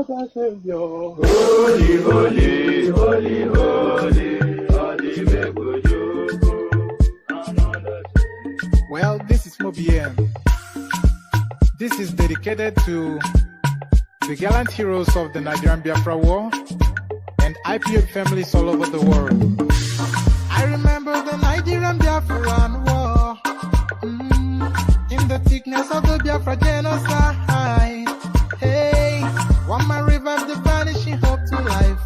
another Savior. Holy, holy, holy, holy, holy, Well, this is Mobien. This is dedicated to the gallant heroes of the Nigerian Biafra War and IPO families all over the world. I remember the Nigerian Biafran War, in the thickness of the Biafra genocide. Hey, one man revived the vanishing hope to life.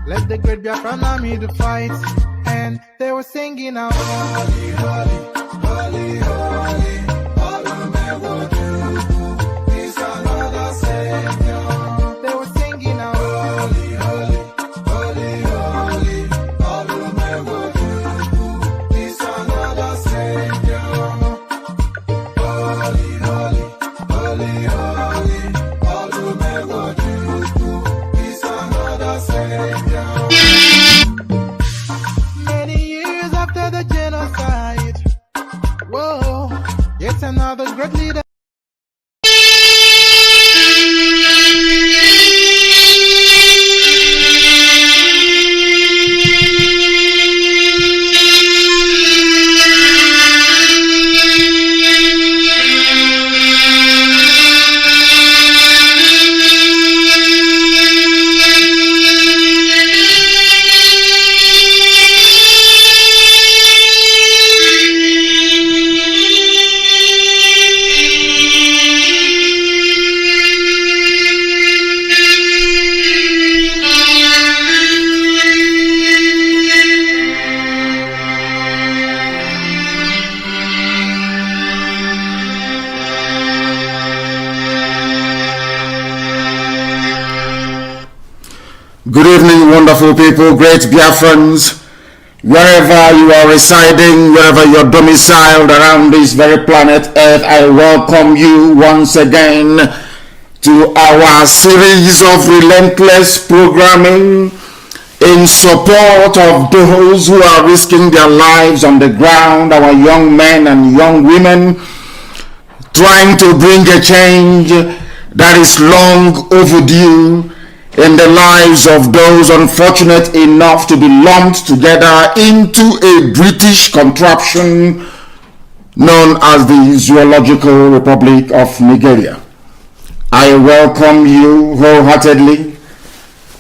Let the great Biafran army to fight, and they were singing out, holy, holy, holy, holy, is another Savior. They were singing out, holy, holy, holy, holy, is another Savior. Holy, holy, holy, holy, is another Savior. Many years after the genocide, whoa, yet another great leader. Good evening, wonderful people, great Biafrans, wherever you are residing, wherever you're domiciled around this very planet Earth. I welcome you once again to our series of relentless programming in support of those who are risking their lives on the ground, our young men and young women, trying to bring a change that is long overdue in the lives of those unfortunate enough to be lumped together into a British contraption known as the Zoological Republic of Nigeria. I welcome you wholeheartedly.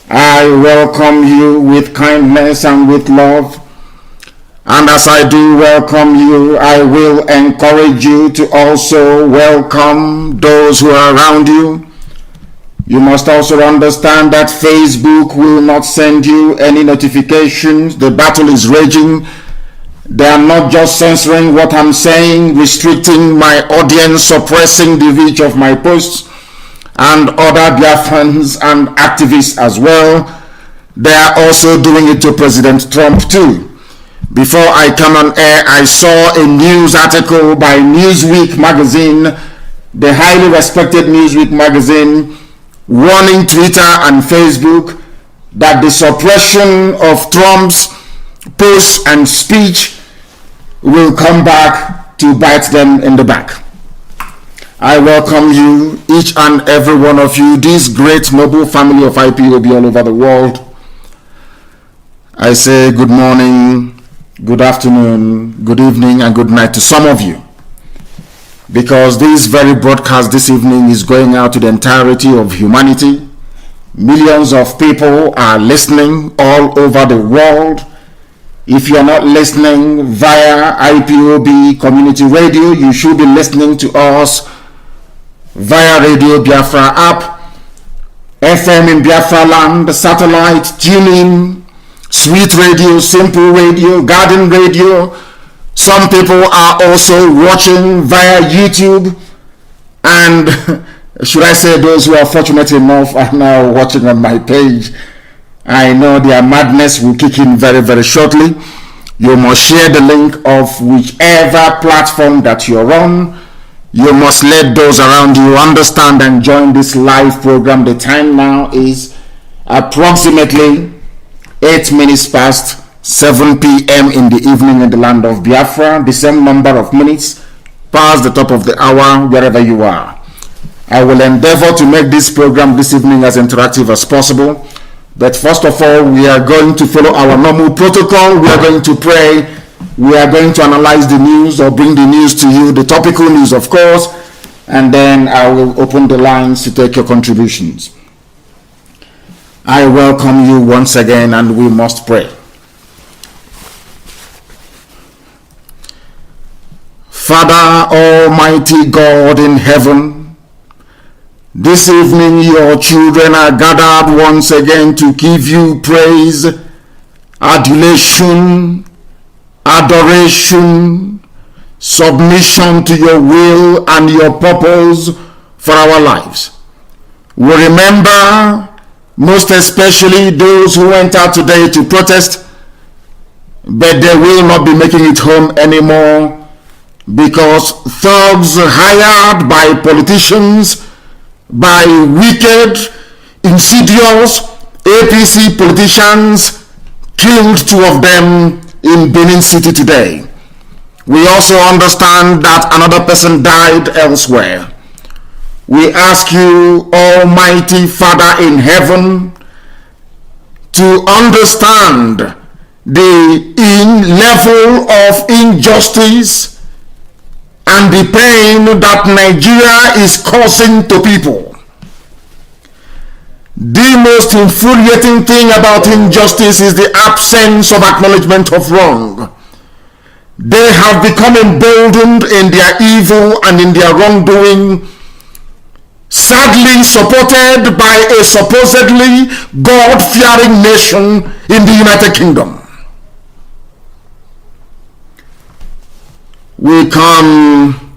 I welcome you with kindness and with love. And as I do welcome you, I will encourage you to also welcome those who are around you. You must also understand that Facebook will not send you any notifications. The battle is raging. They are not just censoring what I'm saying, restricting my audience, suppressing the reach of my posts, and other Biafrans and activists as well. They are also doing it to President Trump too. Before I come on air, I saw a news article by Newsweek magazine, the highly respected Newsweek magazine, warning Twitter and Facebook that the suppression of Trump's posts and speech will come back to bite them in the back. I welcome you, each and every one of you, this great noble family of IPOB all over the world. I say good morning, good afternoon, good evening, and good night to some of you, because this very broadcast this evening is going out to the entirety of humanity. Millions of people are listening all over the world. If you are not listening via IPOB community radio, you should be listening to us via Radio Biafra app, FM in Biafra land, satellite, TuneIn, Sweet Radio, Simple Radio, Garden Radio. Some people are also watching via YouTube, and should I say those who are fortunate enough are now watching on my page. I know their madness will kick in very, very shortly. You must share the link of whichever platform that you're on. You must let those around you understand and join this live program. The time now is approximately 8 minutes past 7 p.m. in the evening in the land of Biafra. The same number of minutes past the top of the hour wherever you are. I will endeavor to make this program this evening as interactive as possible. But first of all, we are going to follow our normal protocol. We are going to pray. We are going to analyze the news or bring the news to you, the topical news, of course, and then I will open the lines to take your contributions. I welcome you once again, and we must pray. Father, Almighty God in heaven, this evening your children are gathered once again to give you praise, adulation, adoration, submission to your will and your purpose for our lives. We remember most especially those who went out today to protest, but they will not be making it home anymore because thugs hired by politicians, by wicked, insidious APC politicians killed two of them in Benin City today. We also understand that another person died elsewhere. We ask you, Almighty Father in heaven, to understand the level of injustice and the pain that Nigeria is causing to people. The most infuriating thing about injustice is the absence of acknowledgement of wrong. They have become emboldened in their evil and in their wrongdoing, sadly supported by a supposedly God-fearing nation in the United Kingdom. We come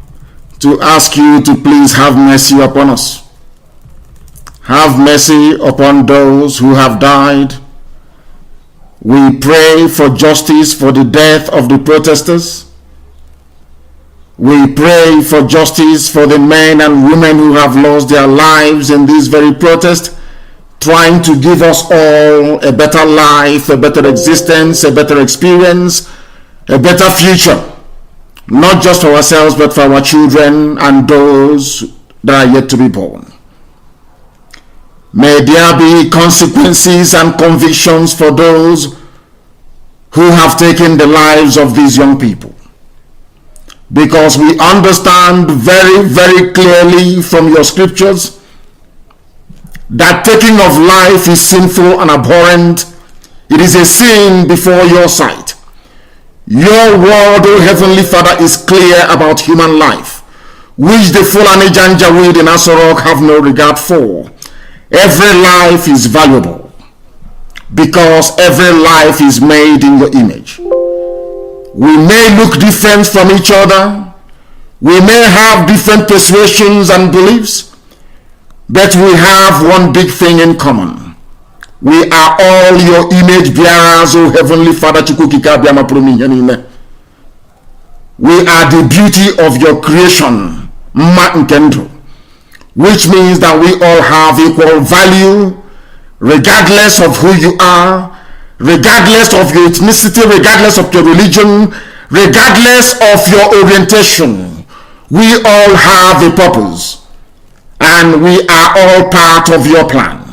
to ask you to please have mercy upon us. Have mercy upon those who have died. We pray for justice for the death of the protesters. We pray for justice for the men and women who have lost their lives in this very protest, trying to give us all a better life, a better existence, a better experience, a better future. Not just for ourselves, but for our children and those that are yet to be born. May there be consequences and convictions for those who have taken the lives of these young people. Because we understand very, very clearly from your scriptures that taking of life is sinful and abhorrent. It is a sin before your sight. Your word, O Heavenly Father, is clear about human life, which the Fulani Janjaweed in Asorok have no regard for. Every life is valuable because every life is made in your image. We may look different from each other. We may have different persuasions and beliefs, but we have one big thing in common. We are all your image bearers, O Heavenly Father. We are the beauty of your creation, which means that we all have equal value, regardless of who you are, regardless of your ethnicity, regardless of your religion, regardless of your orientation. We all have a purpose, and we are all part of your plan.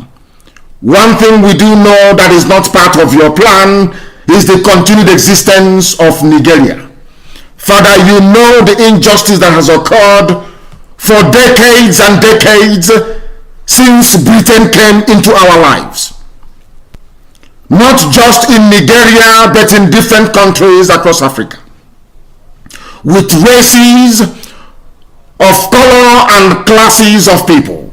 One thing we do know that is not part of your plan is the continued existence of Nigeria. Father, you know the injustice that has occurred for decades and decades since Britain came into our lives. Not just in Nigeria, but in different countries across Africa, with races of color and classes of people.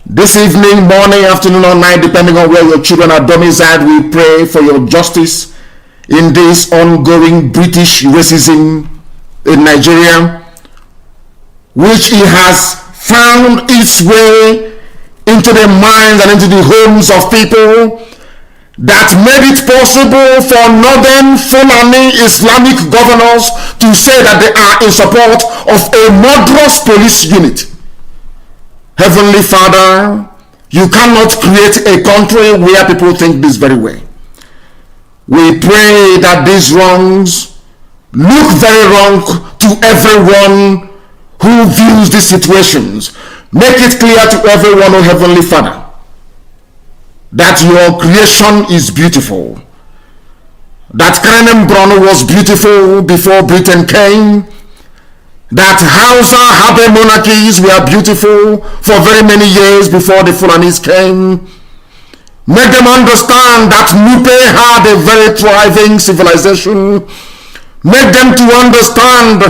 This evening, morning, afternoon, or night, depending on where your children are domiciled, we pray for your justice in this ongoing British racism in Nigeria, which it has found its way into the minds and into the homes of people, that made it possible for northern Fulani Islamic governors to say that they are in support of a murderous police unit. Heavenly Father, you cannot create a country where people think this very way. We pray that these wrongs look very wrong to everyone who views these situations. Make it clear to everyone, O Heavenly Father, that your creation is beautiful. That Kanu was beautiful before Britain came. That Hausa Habe monarchies were beautiful for very many years before the Fulanis came. Make them understand that Nupe had a very thriving civilization. Make them to understand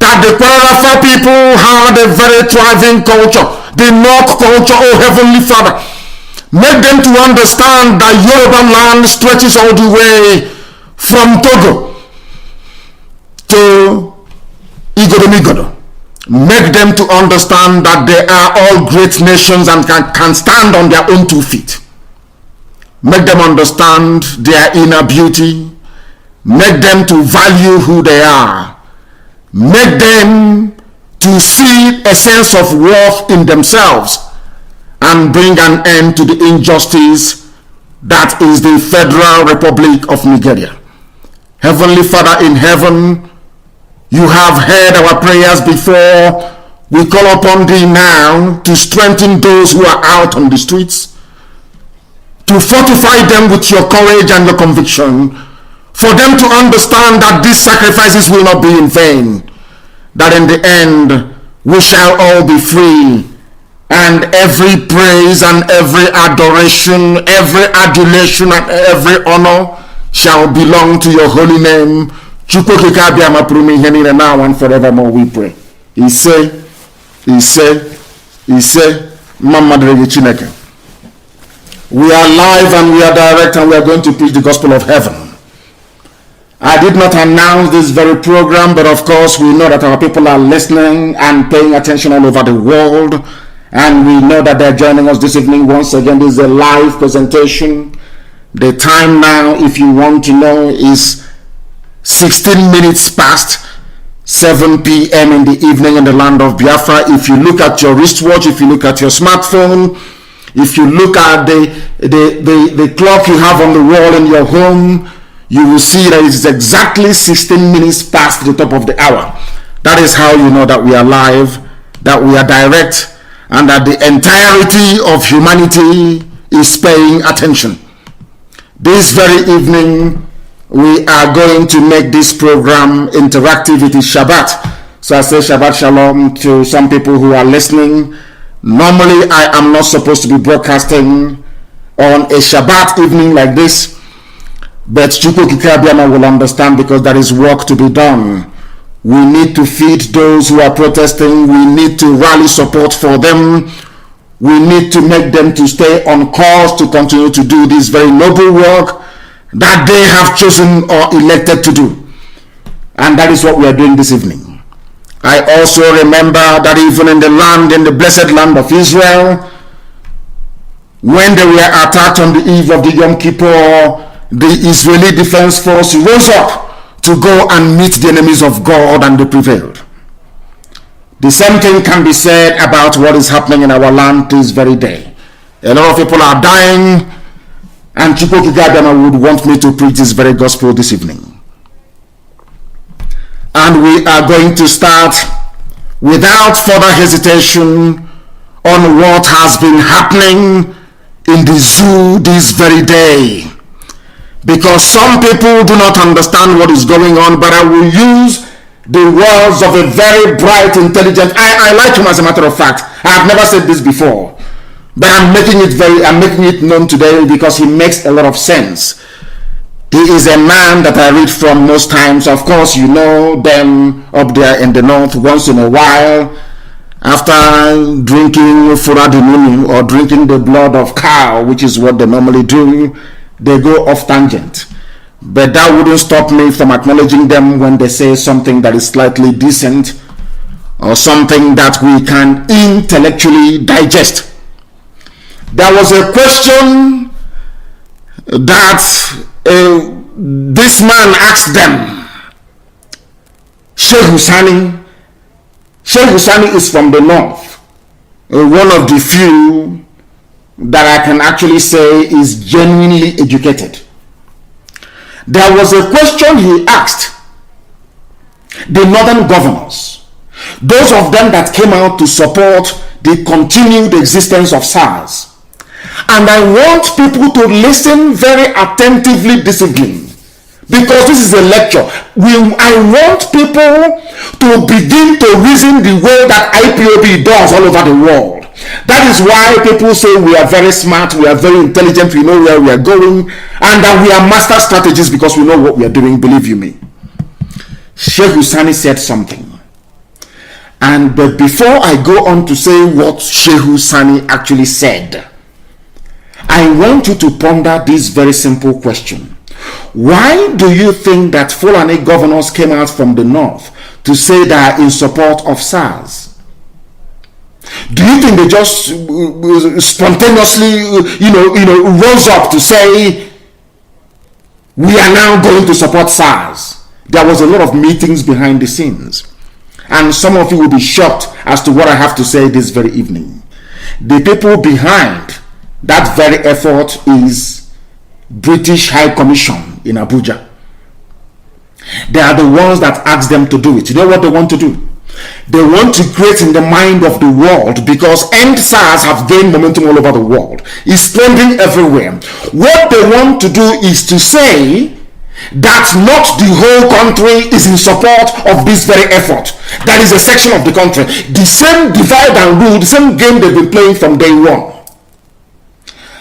that the Kwarafa people had a very thriving culture, the Nok culture, O Heavenly Father. Make them to understand that Yoruba land stretches all the way from Togo to Igodomigodo. Make them to understand that they are all great nations and can stand on their own 2 feet. Make them understand their inner beauty. Make them to value who they are. Make them to see a sense of worth in themselves and bring an end to the injustice that is the Federal Republic of Nigeria. Heavenly Father in heaven, you have heard our prayers before. We call upon thee now to strengthen those who are out on the streets, to fortify them with your courage and your conviction, for them to understand that these sacrifices will not be in vain, that in the end we shall all be free, and every praise and every adoration, every adulation and every honor shall belong to your holy name. Now and forevermore we pray. He said, Mama Chineke. We are live and we are direct and we are going to preach the gospel of heaven. I did not announce this very program, but of course we know that our people are listening and paying attention all over the world, and we know that they're joining us this evening. Once again, this is a live presentation. The time now, if you want to know, is 16 minutes past 7 p.m. in the evening in the land of Biafra. If you look at your wristwatch, if you look at your smartphone, if you look at the clock you have on the wall in your home, you will see that it is exactly 16 minutes past the top of the hour. That is how you know that we are live, that we are direct, and that the entirety of humanity is paying attention. This very evening, we are going to make this program interactive. It is Shabbat. So I say Shabbat Shalom to some people who are listening. Normally, I am not supposed to be broadcasting on a Shabbat evening like this, but Chukwu Kikabiama will understand because there is work to be done. We need to feed those who are protesting. We need to rally support for them. We need to make them to stay on course to continue to do this very noble work that they have chosen or elected to do. And that is what we are doing this evening. I also remember that even in the land, in the blessed land of Israel, when they were attacked on the eve of the Yom Kippur, the Israeli Defense Force rose up to go and meet the enemies of God, and they prevailed. The same thing can be said about what is happening in our land this very day. A lot of people are dying, and Chukwu Kikabiama would want me to preach this very gospel this evening. And we are going to start without further hesitation on what has been happening in the zoo this very day. Because some people do not understand what is going on, but I will use the words of a very bright, intelligent, I like him as a matter of fact. I have never said this before, but I'm making it known today because he makes a lot of sense. He is a man that I read from most times. Of course, you know them up there in the north. Once in a while, after drinking furadinunu or drinking the blood of cow, which is what they normally do, they go off tangent. But that wouldn't stop me from acknowledging them when they say something that is slightly decent or something that we can intellectually digest. There was a question that this man asked them. Sheikh Husani is from the north, one of the few that I can actually say is genuinely educated. There was a question he asked the northern governors, those of them that came out to support the continued existence of SARS. And I want people to listen very attentively this evening, because this is a lecture. I want people to begin to reason the way that IPOB does all over the world. That is why people say we are very smart, we are very intelligent, we know where we are going, and that we are master strategists because we know what we are doing, believe you me. Sheikh Husani said something. But before I go on to say what Sheikh Husani actually said, I want you to ponder this very simple question. Why do you think that Fulani governors came out from the north to say they are in support of SARS? Do you think they just spontaneously, rose up to say, we are now going to support SARS? There was a lot of meetings behind the scenes. And some of you will be shocked as to what I have to say this very evening. The people behind that very effort is British High Commission in Abuja. They are the ones that asked them to do it. You know what they want to do? They want to create in the mind of the world, because end SARS have gained momentum all over the world. It's trending everywhere. What they want to do is to say that not the whole country is in support of this very effort. That is a section of the country. The same divide and rule, the same game they've been playing from day one.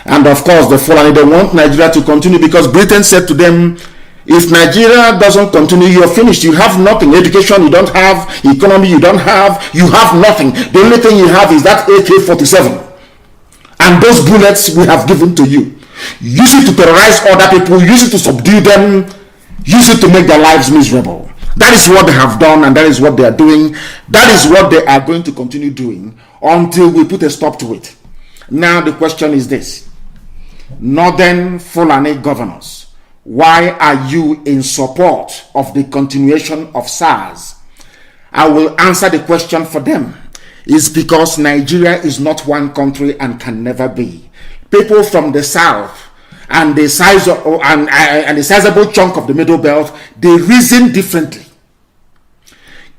And of course, the Fulani, they want Nigeria to continue, because Britain said to them, if Nigeria doesn't continue, you're finished. You have nothing. Education, you don't have. Economy, you don't have. You have nothing. The only thing you have is that AK-47. And those bullets we have given to you. Use it to terrorize other people. Use it to subdue them. Use it to make their lives miserable. That is what they have done, and that is what they are doing. That is what they are going to continue doing until we put a stop to it. Now the question is this. Northern Fulani governors, why are you in support of the continuation of SARS? I will answer the question for them. It's because Nigeria is not one country and can never be. People from the south and the sizable chunk of the middle belt, they reason differently.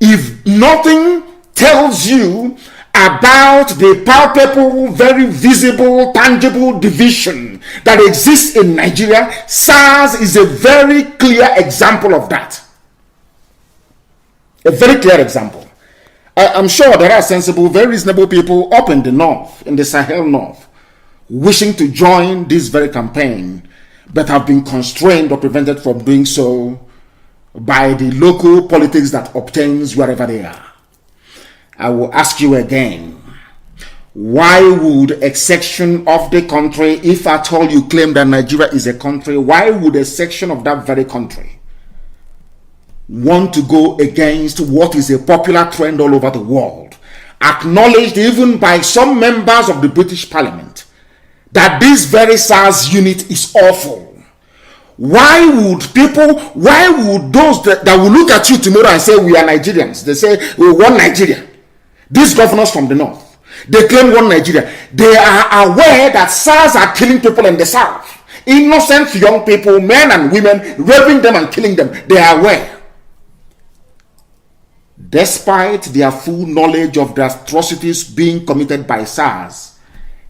If nothing tells you about the palpable, very visible, tangible division that exists in Nigeria, SARS is a very clear example of that. A very clear example. I'm sure there are sensible, very reasonable people up in the north, in the Sahel north, wishing to join this very campaign, but have been constrained or prevented from doing so by the local politics that obtains wherever they are. I will ask you again, why would a section of the country, if at all you claim that Nigeria is a country, why would a section of that very country want to go against what is a popular trend all over the world, acknowledged even by some members of the British Parliament, that this very SARS unit is awful? Why would those that will look at you tomorrow and say we are Nigerians, they say we want Nigeria, these governors from the north, they claim one Nigeria, they are aware that SARS are killing people in the south, innocent young people, men and women, raping them and killing them. They are aware. Despite their full knowledge of the atrocities being committed by SARS,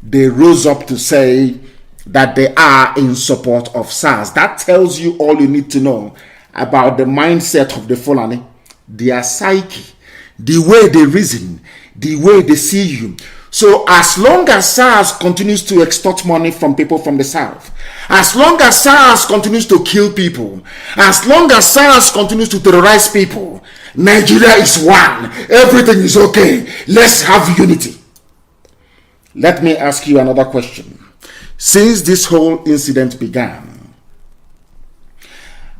they rose up to say that they are in support of SARS. That tells you all you need to know about the mindset of the Fulani, their psyche, the way they reason, the way they see you. So as long as SARS continues to extort money from people from the south, as long as SARS continues to kill people, as long as SARS continues to terrorize people, Nigeria is one. Everything is okay. Let's have unity. Let me ask you another question. Since this whole incident began,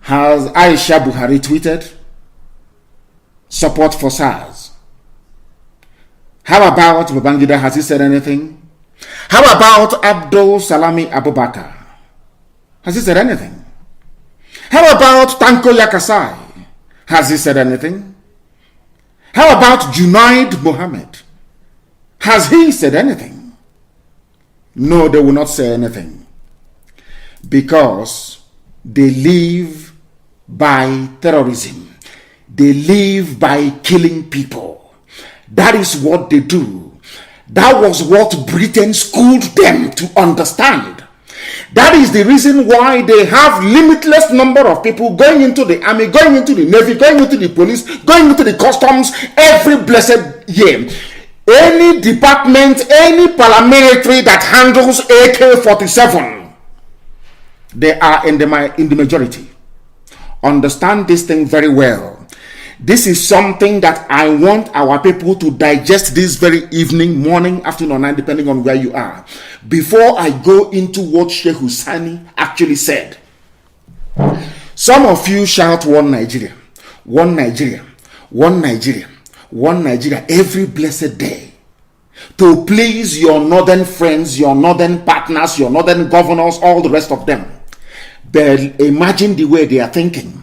has Aisha Buhari tweeted support for SARS? How about Babangida? Has he said anything? How about Abdul Salami Abubakar? Has he said anything? How about Tanko Yakasai? Has he said anything? How about Junaid Mohammed? Has he said anything? No, they will not say anything, because they live by terrorism. They live by killing people. That is what they do. That was what Britain schooled them to understand. That is the reason why they have limitless number of people going into the army, going into the navy, going into the police, going into the customs every blessed year. Any department, any paramilitary that handles AK-47, they are in the majority. Understand this thing very well. This is something that I want our people to digest this very evening, morning, afternoon, or night, depending on where you are. Before I go into what Sheikh Husani actually said. Some of you shout one Nigeria, one Nigeria, one Nigeria, one Nigeria every blessed day to please your northern friends, your northern partners, your northern governors, all the rest of them. But imagine the way they are thinking.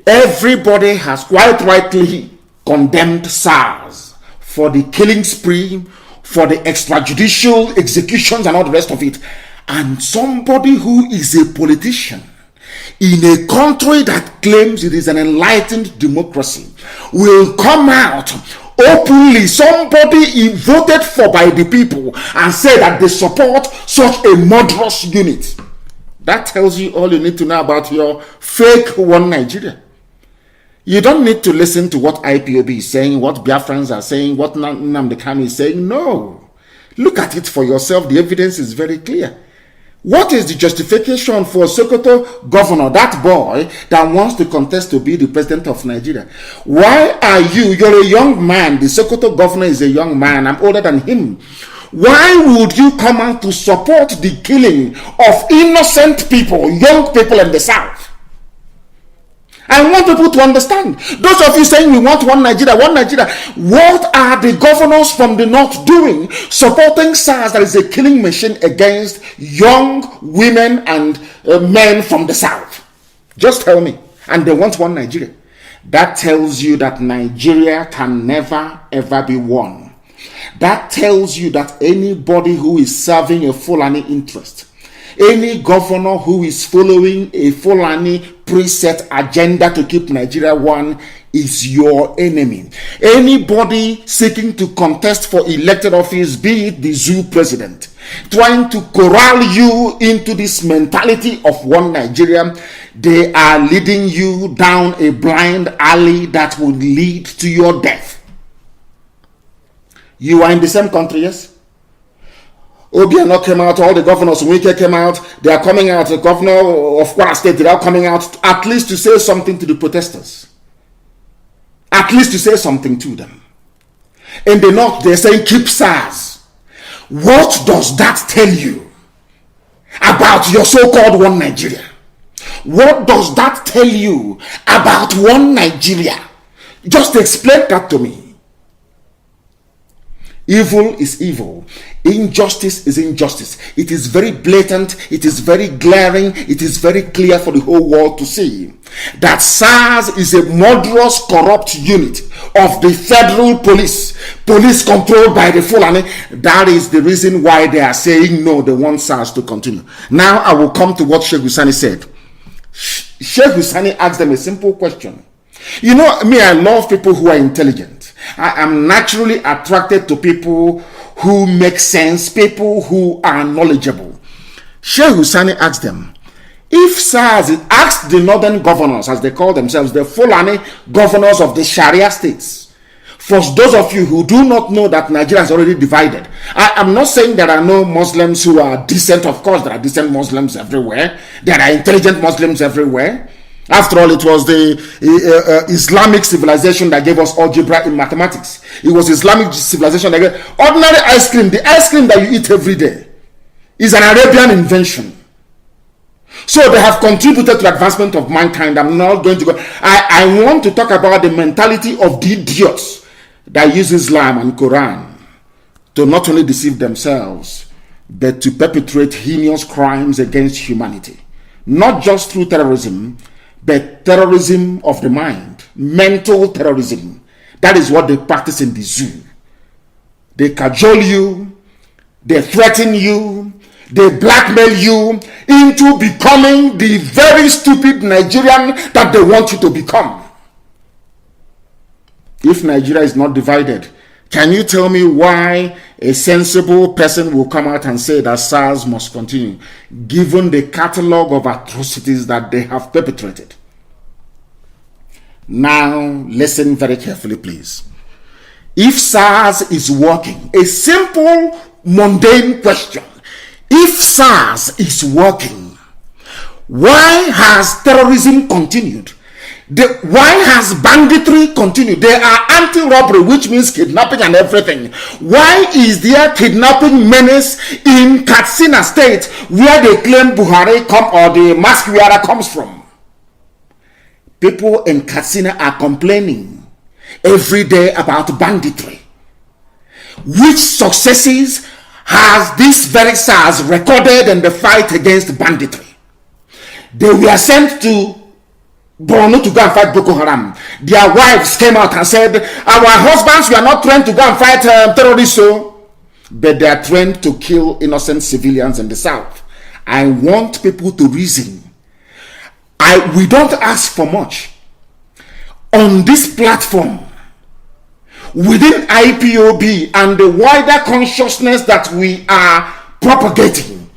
Everybody has quite rightly condemned SARS for the killing spree, for the extrajudicial executions and all the rest of it. And somebody who is a politician in a country that claims it is an enlightened democracy will come out openly, somebody voted for by the people, and say that they support such a murderous unit. That tells you all you need to know about your fake one Nigeria. You don't need to listen to what IPOB is saying, what Biafrans are saying, what Nnamdi Kanu is saying. No. Look at it for yourself. The evidence is very clear. What is the justification for Sokoto governor, that boy that wants to contest to be the president of Nigeria? Why are you're a young man, the Sokoto governor is a young man, I'm older than him. Why would you come out to support the killing of innocent people, young people in the South? I want people to understand. Those of you saying we want one Nigeria, what are the governors from the North doing supporting SARS, that is a killing machine against young women and men from the South? Just tell me. And they want one Nigeria. That tells you that Nigeria can never ever be won. That tells you that anybody who is serving a Fulani interest, any governor who is following a Fulani preset agenda to keep Nigeria one, is your enemy. Anybody seeking to contest for elected office, be it the zoo president, trying to corral you into this mentality of one Nigeria, they are leading you down a blind alley that will lead to your death. You are in the same country, yes? Obiano came out, all the governors of Wike came out, they are coming out, the governor of Kwara State, they are coming out at least to say something to the protesters. At least to say something to them. In the North, they're saying keep SARS. What does that tell you about your so-called one Nigeria? What does that tell you about one Nigeria? Just explain that to me. Evil is evil. Injustice is injustice. It is very blatant. It is very glaring. It is very clear for the whole world to see that SARS is a murderous, corrupt unit of the federal police controlled by the Fulani. That is the reason why they are saying no, they want SARS to continue. Now I will come to what Sheikh Husani said. Sheikh Husani asked them a simple question. You know me, I love people who are intelligent. I am naturally attracted to people who make sense, people who are knowledgeable. Sheikh Husani asked them, if SARS asked the northern governors, as they call themselves, the Fulani governors of the Sharia states. For those of you who do not know that Nigeria is already divided, I am not saying there are no Muslims who are decent. Of course, there are decent Muslims everywhere. There are intelligent Muslims everywhere. After all, it was the Islamic civilization that gave us algebra in mathematics. It was Islamic civilization that gave ordinary ice cream. The ice cream that you eat every day is an Arabian invention. So they have contributed to the advancement of mankind. I'm not going to go. I want to talk about the mentality of the idiots that use Islam and Quran to not only deceive themselves, but to perpetrate heinous crimes against humanity. Not just through terrorism, but terrorism of the mind, mental terrorism. That is what they practice in the zoo. They cajole you, they threaten you, they blackmail you into becoming the very stupid Nigerian that they want you to become. If Nigeria is not divided, Can you tell me why a sensible person will come out and say that SARS must continue, given the catalogue of atrocities that they have perpetrated? Now, listen very carefully, please. If SARS is working, a simple, mundane question. If SARS is working, why has terrorism continued? Why has banditry continued? They are anti-robbery, which means kidnapping and everything. Why is there kidnapping menace in Katsina State, where they claim Buhari or the mask wearer comes from? People in Katsina are complaining every day about banditry. Which successes has this very SARS recorded in the fight against banditry? They were sent to Borno to go and fight Boko Haram. Their wives came out and said, our husbands were not trained to go and fight terrorists, but they are trained to kill innocent civilians in the south. I want people to reason. We don't ask for much. On this platform, within IPOB and the wider consciousness that we are propagating,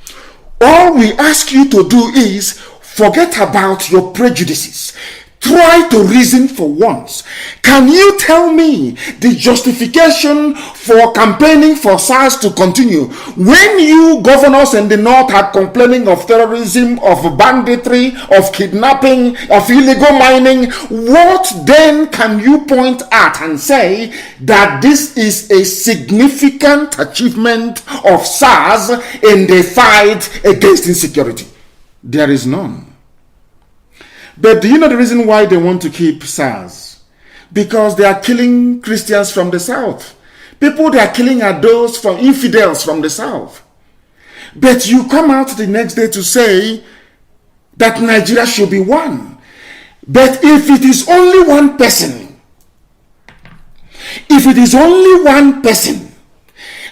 all we ask you to do is forget about your prejudices. Try to reason for once. Can you tell me the justification for campaigning for SARS to continue when you governors in the north are complaining of terrorism, of banditry, of kidnapping, of illegal mining? What then can you point at and say that this is a significant achievement of SARS in the fight against insecurity? There is none. But do you know the reason why they want to keep SARS? Because they are killing Christians from the south. People they are killing are those from infidels from the south. But you come out the next day to say that Nigeria should be one. But if it is only one person,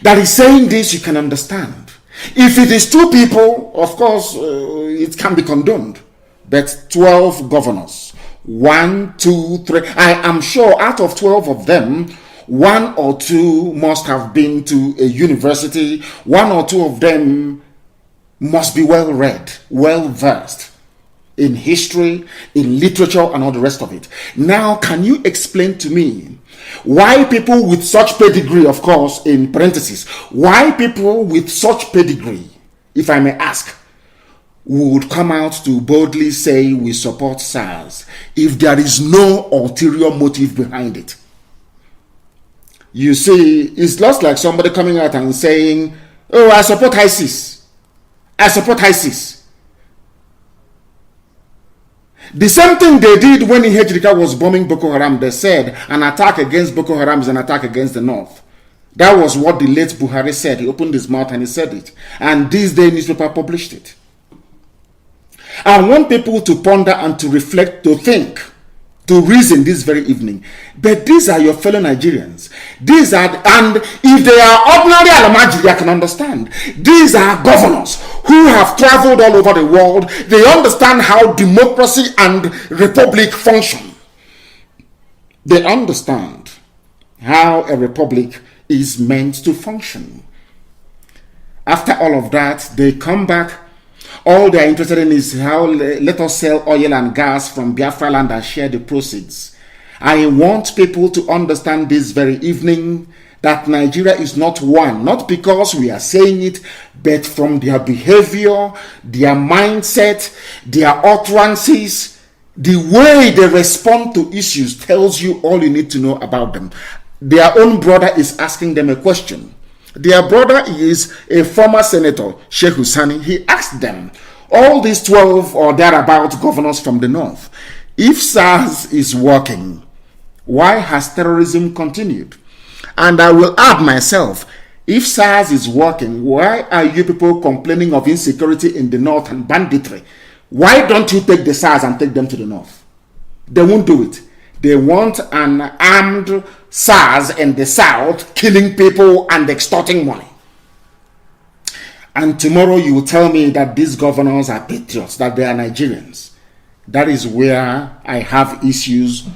that is saying this, you can understand. If it is two people, of course, it can be condoned. But 12 governors, 1, 2, 3, I am sure out of 12 of them, 1 or 2 must have been to a university, 1 or 2 of them must be well read, well versed in history, in literature, and all the rest of it. Now, can you explain to me why people with such pedigree, of course, in parentheses, why people with such pedigree, if I may ask, would come out to boldly say we support SARS if there is no ulterior motive behind it? You see, it's just like somebody coming out and saying, oh, I support ISIS. I support ISIS. The same thing they did when Ihejrika was bombing Boko Haram. They said an attack against Boko Haram is an attack against the north. That was what the late Buhari said. He opened his mouth and he said it. And this day newspaper published it. I want people to ponder and to reflect, to think, to reason this very evening. But these are your fellow Nigerians. These are, and if they are ordinary Alamajiri, I can understand. These are governors who have traveled all over the world. They understand how democracy and republic function. They understand how a republic is meant to function. After all of that, they come back. All they are interested in is how let us sell oil and gas from Biafra land and share the proceeds. I want people to understand this very evening that Nigeria is not one, not because we are saying it, but from their behavior, their mindset, their utterances, the way they respond to issues tells you all you need to know about them. Their own brother is asking them a question. Their brother is a former senator, Sheikh Husani. He asked them, all these 12 or thereabout governors from the north, if SARS is working, why has terrorism continued? And I will add myself, if SARS is working, why are you people complaining of insecurity in the north and banditry? Why don't you take the SARS and take them to the north? They won't do it. They want an armed SARS in the south, killing people and extorting money. And tomorrow you will tell me that these governors are patriots, that they are Nigerians. That is where I have issues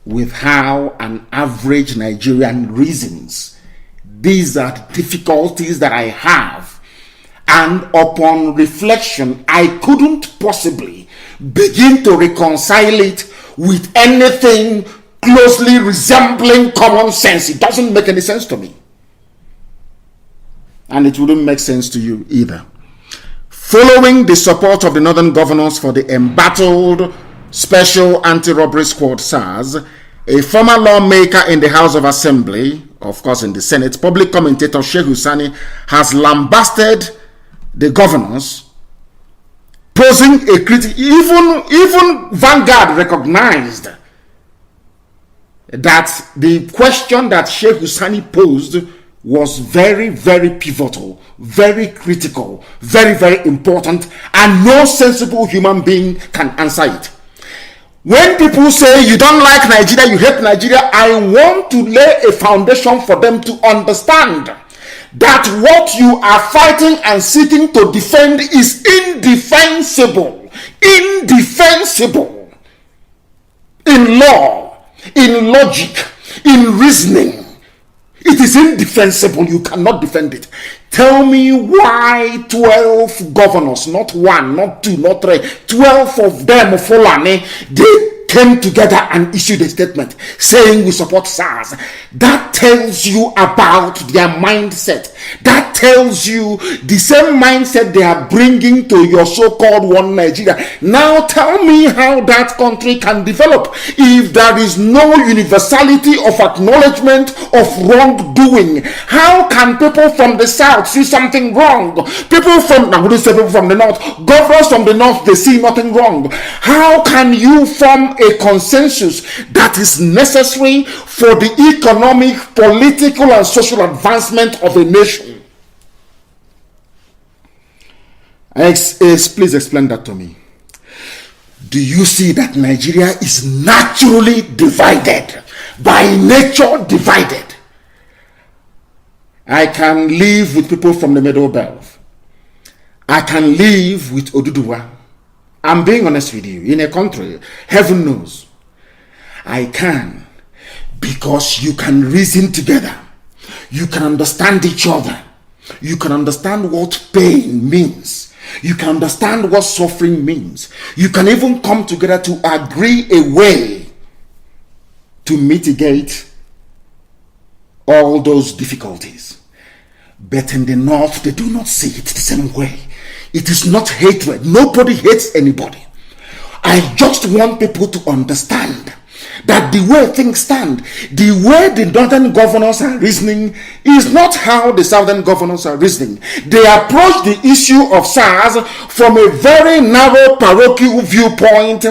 with how an average Nigerian reasons. These are the difficulties that I have. And upon reflection, I couldn't possibly begin to reconcile it with anything closely resembling common sense. It doesn't make any sense to me. And it wouldn't make sense to you either. Following the support of the Northern governors for the embattled Special Anti-Robbery Squad SARS, a former lawmaker in the House of Assembly, of course in the Senate, public commentator Sheikh Husani, has lambasted the governors, posing a critic. Even Vanguard recognized that the question that Sheikh Husani posed was very, very pivotal, very critical, very, very important, and no sensible human being can answer it. When people say you don't like Nigeria, you hate Nigeria, I want to lay a foundation for them to understand that what you are fighting and seeking to defend is indefensible. Indefensible. In law, in logic, in reasoning. It is indefensible. You cannot defend it. Tell me why 12 governors, not one, not two, not three, 12 of them, Fulani, they came together and issued a statement saying we support SARS. That tells you about their mindset. That tells you the same mindset they are bringing to your so-called one Nigeria. Now tell me how that country can develop if there is no universality of acknowledgement of wrongdoing. How can people from the south see something wrong? People from, I wouldn't say people from the north, governors from the north, they see nothing wrong. How can you form a consensus that is necessary for the economic, political, and social advancement of a nation? Please explain that to me. Do you see that Nigeria is naturally divided, by nature divided? I can live with people from the Middle Belt. I can live with Oduduwa. I'm being honest with you. In a country, heaven knows, I can, because you can reason together. You can understand each other. You can understand what pain means. You can understand what suffering means. You can even come together to agree a way to mitigate all those difficulties. But in the north, they do not see it the same way. It is not hatred. Nobody hates anybody. I just want people to understand that the way things stand, the way the northern governors are reasoning is not how the southern governors are reasoning. They approach the issue of SARS from a very narrow parochial viewpoint,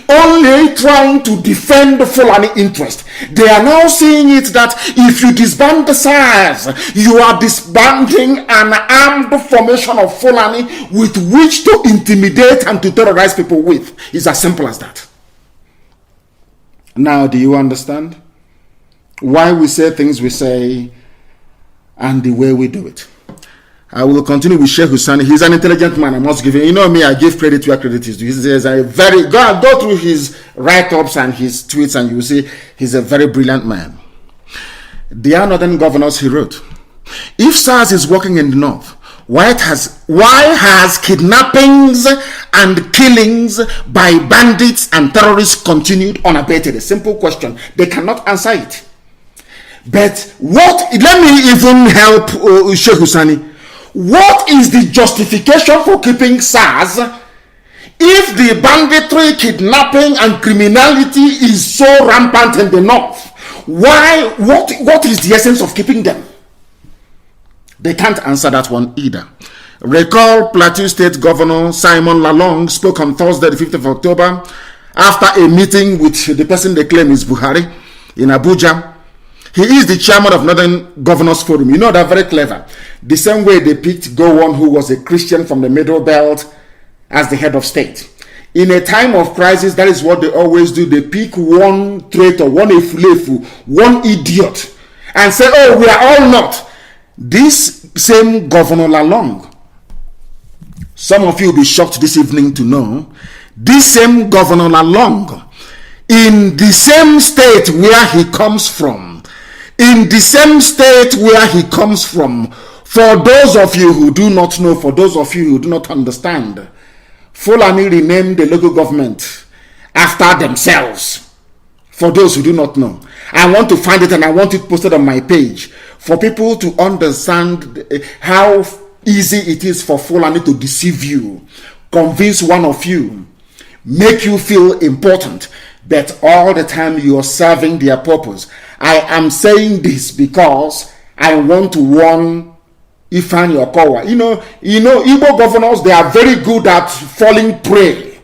only trying to defend the Fulani interest. They are now seeing it that if you disband the SARS, you are disbanding an armed formation of Fulani with which to intimidate and to terrorize people with. It's as simple as that. Now, do you understand why we say things we say and the way we do it? I will continue with Sheikh Husani. He's an intelligent man. I must give him. You know me, I give credit where credit is due. He's a very, go through his write-ups and his tweets and you will see he's a very brilliant man. The northern governors, he wrote, if SARS is working in the north, why has kidnappings and killings by bandits and terrorists continued unabated? A simple question. They cannot answer it. But let me even help Sheikh Husani. What is the justification for keeping SARS if the banditry, kidnapping, and criminality is so rampant in the north? Why? What is the essence of keeping them? They can't answer that one either. Recall Plateau State Governor Simon Lalong spoke on Thursday, the 5th of October, after a meeting with the person they claim is Buhari in Abuja. He is the chairman of Northern Governors Forum. You know, they're very clever. The same way they picked Gowon, who was a Christian from the Middle Belt, as the head of state. In a time of crisis, that is what they always do. They pick one traitor, one efulefu, one idiot, and say, oh, we are all not. This same Governor Lalong, some of you will be shocked this evening to know, this same Governor Lalong in the same state where he comes from. In the same state where he comes from. For those of you who do not know, for those of you who do not understand, Fulani renamed the local government after themselves. For those who do not know, I want to find it and I want it posted on my page for people to understand how easy it is for Fulani to deceive you, convince one of you, make you feel important, but all the time you are serving their purpose. I am saying this because I want to warn Ifeanyi Okowa. You know, Igbo governors, they are very good at falling prey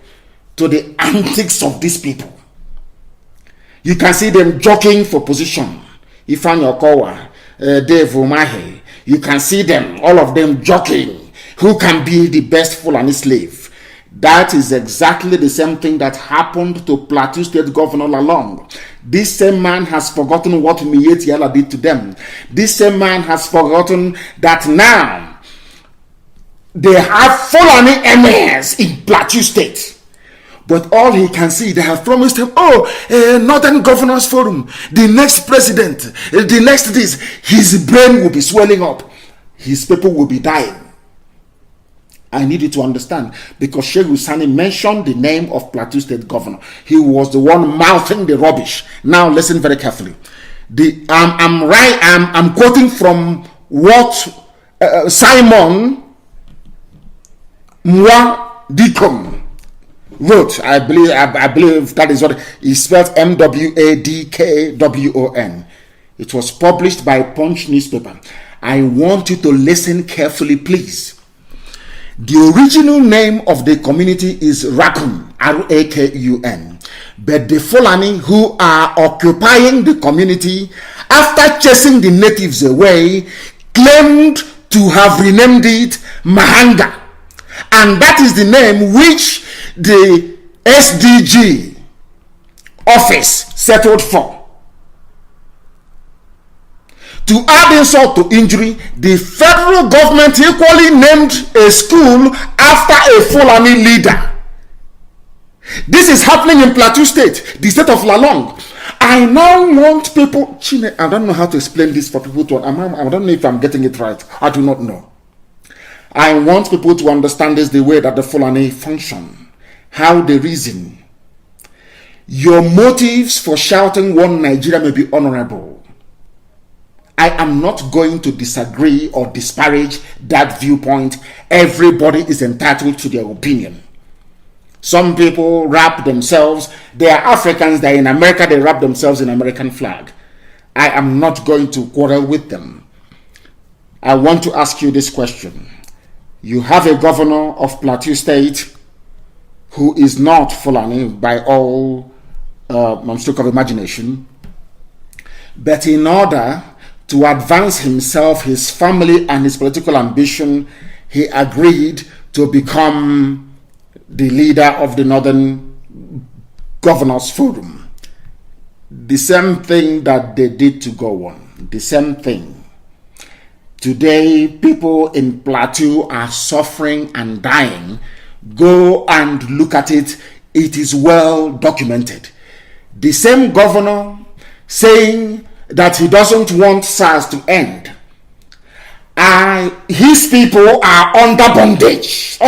to the antics of these people. You can see them jockeying for position. Ifeanyi Okowa, Dave Umahi, you can see them, all of them jockeying. Who can be the best Fulani slave? That is exactly the same thing that happened to Plateau State Governor Lalong. This same man has forgotten what Miyetti Yala did to them. This same man has forgotten that now they have Fulani emirs in Plateau State. But all he can see, they have promised him, Northern Governors Forum, the next president, the next this, his brain will be swelling up. His people will be dying. I need you to understand, because Sheikh Husani mentioned the name of Plateau State Governor. He was the one mouthing the rubbish. Now listen very carefully. I'm quoting from what Simon Mwadikon wrote. I believe that is what he spelled, Mwadkwon. It was published by Punch newspaper. I want you to listen carefully, please. The original name of the community is Rakun, R-A-K-U-N. But the Fulani who are occupying the community after chasing the natives away claimed to have renamed it Mahanga. And that is the name which the SDG office settled for. To add insult to injury, the federal government equally named a school after a Fulani leader. This is happening in Plateau State, the state of Lalong. I now want people, I don't know how to explain this for people to, I don't know if I'm getting it right. I do not know. I want people to understand this the way that the Fulani function, how they reason. Your motives for shouting one Nigeria may be honorable. I am not going to disagree or disparage that viewpoint. Everybody is entitled to their opinion. Some people wrap themselves, they are Africans, they're in America, they wrap themselves in American flag. I am not going to quarrel with them. I want to ask you this question. You have a governor of Plateau State who is not Fulani by all stroke of imagination, but in order to advance himself, his family, and his political ambition, he agreed to become the leader of the Northern Governors Forum. The same thing that they did to Gowon. The same thing. Today, people in Plateau are suffering and dying. Go and look at it. It is well documented. The same governor saying that he doesn't want SARS to end. His people are under bondage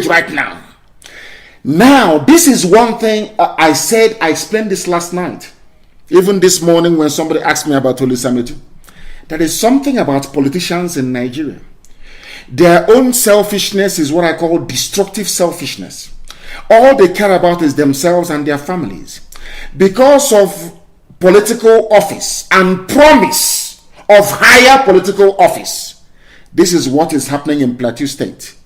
right now. Now, this is one thing I explained this last night. Even this morning when somebody asked me about Olusamete. There is something about politicians in Nigeria. Their own selfishness is what I call destructive selfishness. All they care about is themselves and their families. Because of political office and promise of higher political office. This is what is happening in Plateau State.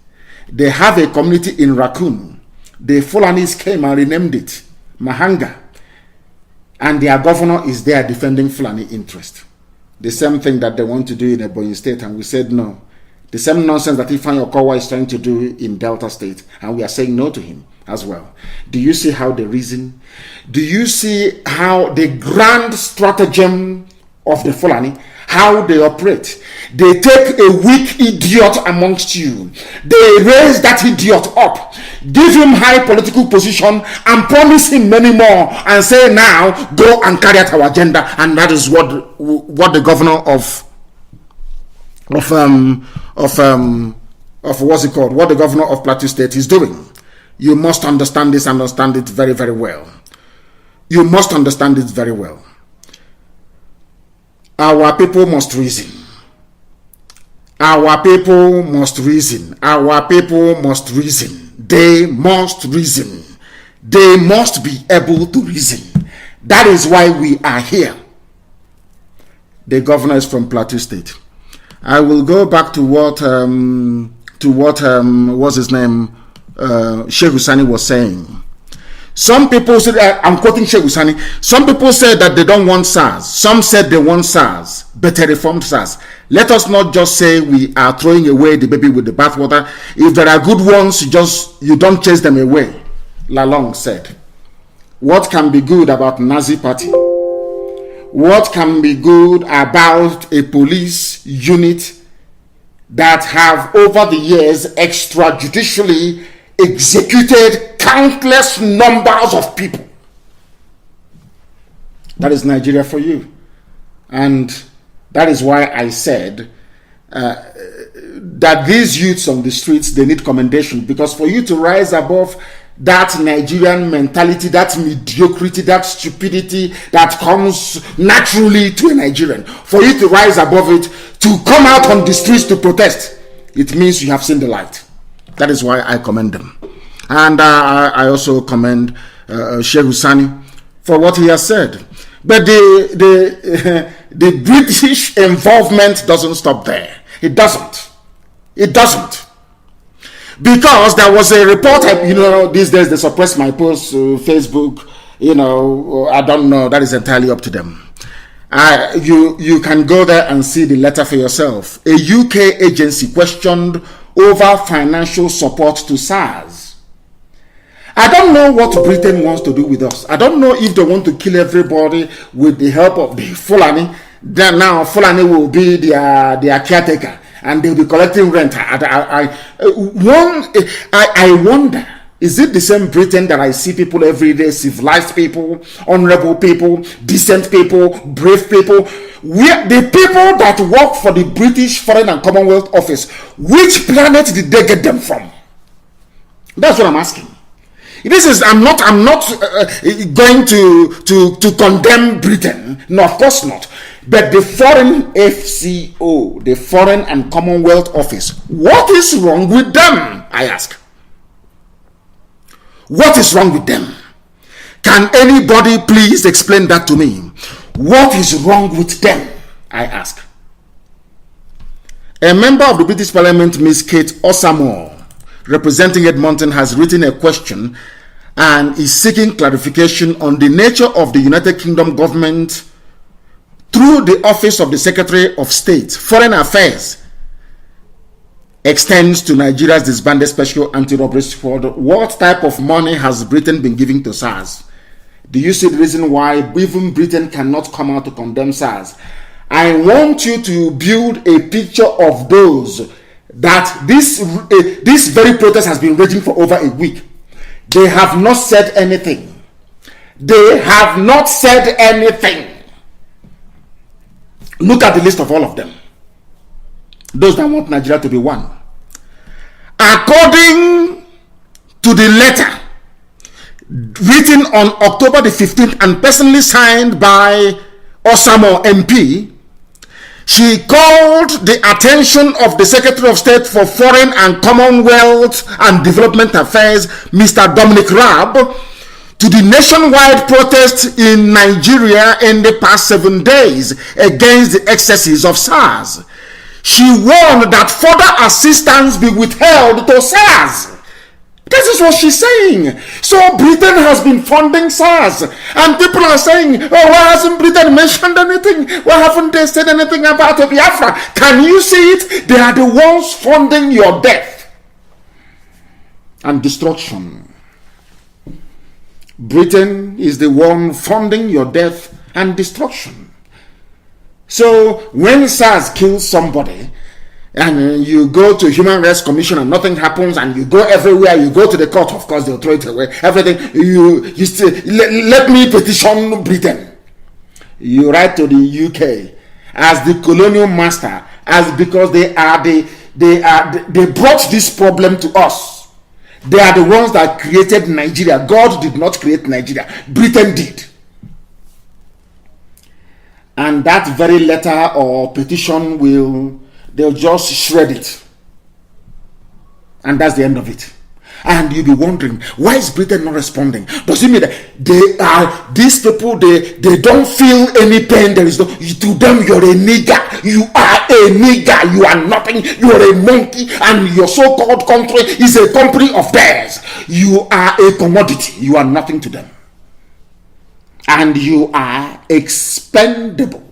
They have a community in Raccoon. The Fulanis came and renamed it Mahanga. And their governor is there defending Fulani interest. The same thing that they want to do in Ebonyi State, and we said no. The same nonsense that Ifeanyi Okowa is trying to do in Delta State, and we are saying no to him as well. Do you see how they reason? Do you see how the grand stratagem of the Fulani, how they operate. They take a weak idiot amongst you. They raise that idiot up, give him high political position, and promise him many more, and say, now go and carry out our agenda. And that is what the governor of what's it called? What the governor of Plateau State is doing. You must understand this and understand it very, very well. You must understand it very well. Our people must reason. Our people must reason. Our people must reason. They must reason. They must be able to reason. That is why we are here. The governor is from Plateau State. I will go back to what what's his name, Sheikh Husani was saying. Some people said, I'm quoting Sheikh Husani, some people said that they don't want SARS. Some said they want SARS, better reformed SARS. Let us not just say we are throwing away the baby with the bathwater. If there are good ones, you don't chase them away. Lalong said. What can be good about Nazi party? What can be good about a police unit that have over the years extrajudicially executed countless numbers of people? That is Nigeria for you. And that is why I said that these youths on the streets, they need commendation, because for you to rise above that Nigerian mentality, that mediocrity, that stupidity that comes naturally to a Nigerian, for you to rise above it, to come out on the streets to protest, it means you have seen the light. That is why I commend them. And I also commend Sheikh Husani for what he has said. But the British involvement doesn't stop there. It doesn't. It doesn't. Because there was a report, these days they suppress my posts to Facebook, I don't know, that is entirely up to them. You can go there and see the letter for yourself. A UK agency questioned over financial support to SARS. I don't know what Britain wants to do with us. I don't know if they want to kill everybody with the help of the Fulani. Then now Fulani will be their caretaker, and they'll be collecting rent. I wonder, is it the same Britain that I see people every day, civilized people, honorable people, decent people, brave people? The people that work for the British Foreign and Commonwealth Office, which planet did they get them from? That's what I'm asking. I'm not going to condemn Britain. No, of course not. But the foreign FCO, the Foreign and Commonwealth Office, what is wrong with them? I ask. What is wrong with them? Can anybody please explain that to me? What is wrong with them? I ask. A member of the British Parliament, Miss Kate Osamor, representing Edmonton, has written a question and is seeking clarification on the nature of the United Kingdom government through the Office of the Secretary of State, Foreign Affairs, extends to Nigeria's disbanded Special Anti-Robbery Squad. What type of money has Britain been giving to SARS? Do you see the reason why even Britain cannot come out to condemn SARS? I want you to build a picture of those that this very protest has been raging for over a week. They have not said anything. They have not said anything. Look at the list of all of them. Those that want Nigeria to be one. According to the letter written on October the 15th and personally signed by Osamo MP, she called the attention of the Secretary of State for Foreign and Commonwealth and Development Affairs, Mr. Dominic Raab, to the nationwide protest in Nigeria in the past 7 days against the excesses of SARS. She warned that further assistance be withheld to SARS. This is what she's saying. So Britain has been funding SARS. And people are saying, oh, why hasn't Britain mentioned anything? Why haven't they said anything about Biafra? Can you see it? They are the ones funding your death and destruction. Britain is the one funding your death and destruction. So when SARS kills somebody, and you go to Human Rights Commission and nothing happens, and you go everywhere, you go to the court, of course they'll throw it away, everything, you still, let me petition Britain. You write to the UK as the colonial master, as because they brought this problem to us. They are the ones that created Nigeria. God did not create Nigeria, Britain did. And that very letter or petition they'll just shred it. And that's the end of it. And you'll be wondering, why is Britain not responding? Does it mean that these people, they don't feel any pain? There is no, to them, you're a nigger. You are a nigger. You are nothing. You are a monkey. And your so-called country is a company of theirs. You are a commodity. You are nothing to them. And you are expendable.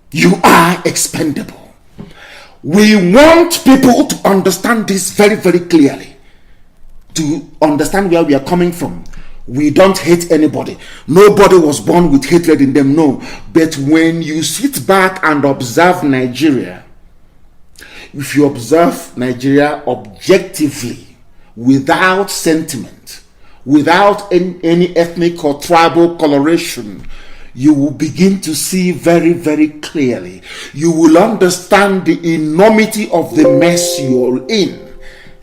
You are expendable. We want people to understand this very, very clearly. To understand where we are coming from. We don't hate anybody. Nobody was born with hatred in them, no. But when you sit back and observe Nigeria, if you observe Nigeria objectively, without sentiment, without any ethnic or tribal coloration, you will begin to see very, very clearly. You will understand the enormity of the mess you're in.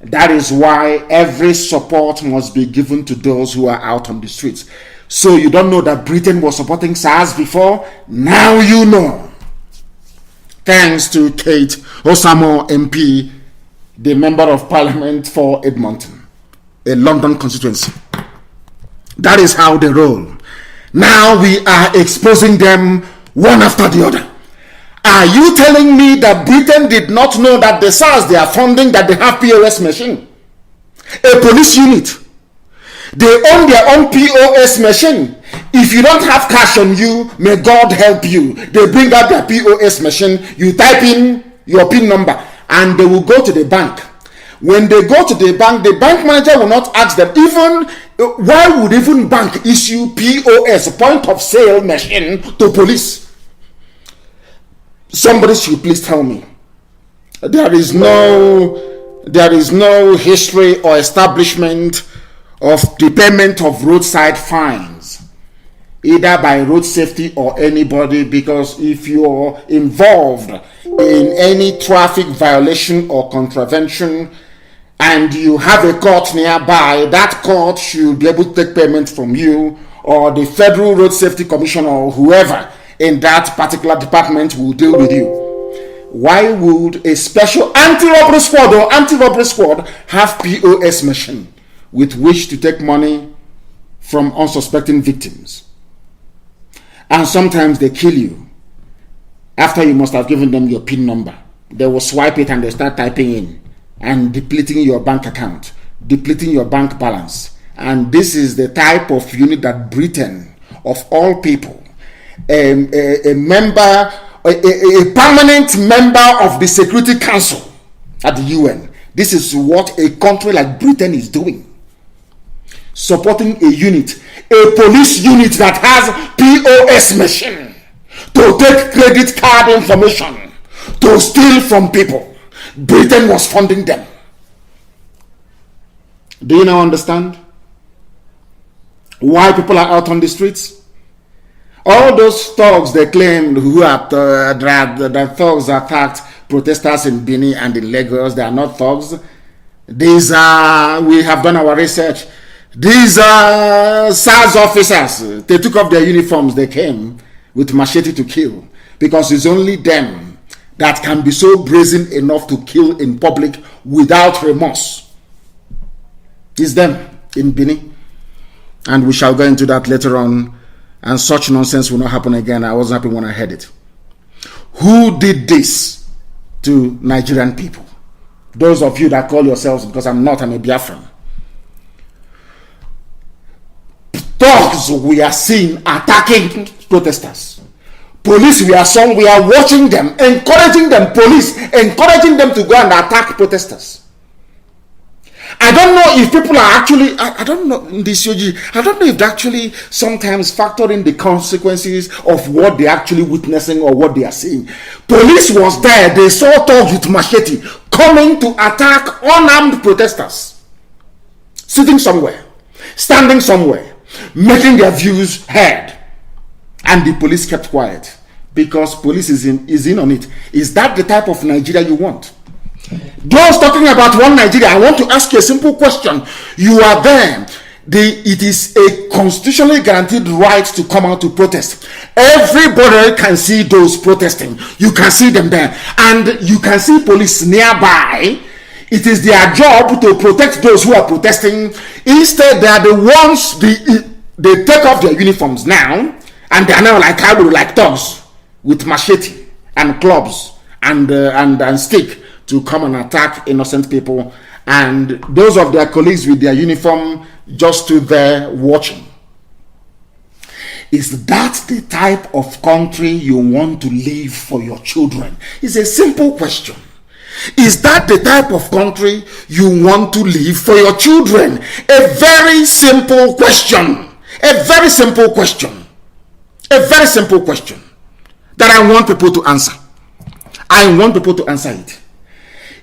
That is why every support must be given to those who are out on the streets. So you don't know that Britain was supporting SARS before? Now you know. Thanks to Kate Osamo MP, the Member of Parliament for Edmonton, a London constituency. That is how they roll. Now we are exposing them one after the other. Are you telling me that Britain did not know that the SARS they are funding, that they have POS machine? A police unit. They own their own POS machine. If you don't have cash on you, may God help you. They bring out their POS machine, you type in your PIN number, and they will go to the bank. When they go to the bank manager will not ask them, why would even bank issue POS, point of sale machine, to police? Somebody should please tell me. There is no history or establishment of the payment of roadside fines, either by road safety or anybody, because if you're involved in any traffic violation or contravention and you have a court nearby, that court should be able to take payment from you, or the Federal Road Safety Commission or whoever in that particular department will deal with you. Why would a special anti-robbery squad have POS machine with which to take money from unsuspecting victims? And sometimes they kill you after you must have given them your PIN number. They will swipe it and they start typing in and depleting your bank account, depleting your bank balance. And this is the type of unit that Britain, of all people, a permanent member of the Security Council at the UN, this is what a country like Britain is doing. Supporting a unit, a police unit that has POS machine to take credit card information, to steal from people. Britain was funding them. Do you now understand why people are out on the streets? All those thugs they claimed who are the thugs attacked protesters in Benin and in Lagos, they are not thugs. These are, we have done our research, these are SARS officers. They took off their uniforms, they came with machete to kill, because it's only them that can be so brazen enough to kill in public without remorse. It's them in Benin. And we shall go into that later on, and such nonsense will not happen again. I wasn't happy when I heard it. Who did this to Nigerian people? Those of you that call yourselves, because I'm not, I'm a Biafran. Thugs we are seen attacking protesters. Police we are watching them, encouraging them, police encouraging them to go and attack protesters. I don't know if people are actually, I don't know, in this UG, I don't know if they actually sometimes factor in the consequences of what they're actually witnessing or what they are seeing. Police was there, they saw thugs with machete coming to attack unarmed protesters, sitting somewhere, standing somewhere, making their views heard, and the police kept quiet because police is in on it. Is that the type of Nigeria you want? Those talking about one Nigeria, I want to ask you a simple question. You are there. It is a constitutionally guaranteed right to come out to protest. Everybody can see those protesting. You can see them there. And you can see police nearby. It is their job to protect those who are protesting. Instead, they are the ones, they take off their uniforms now, and they are now like thugs with machete and clubs and stick to come and attack innocent people, and those of their colleagues with their uniform just stood there watching. Is that the type of country you want to leave for your children? It's a simple question. Is that the type of country you want to leave for your children? A very simple question. A very simple question. A very simple question that I want people to answer. I want people to answer it.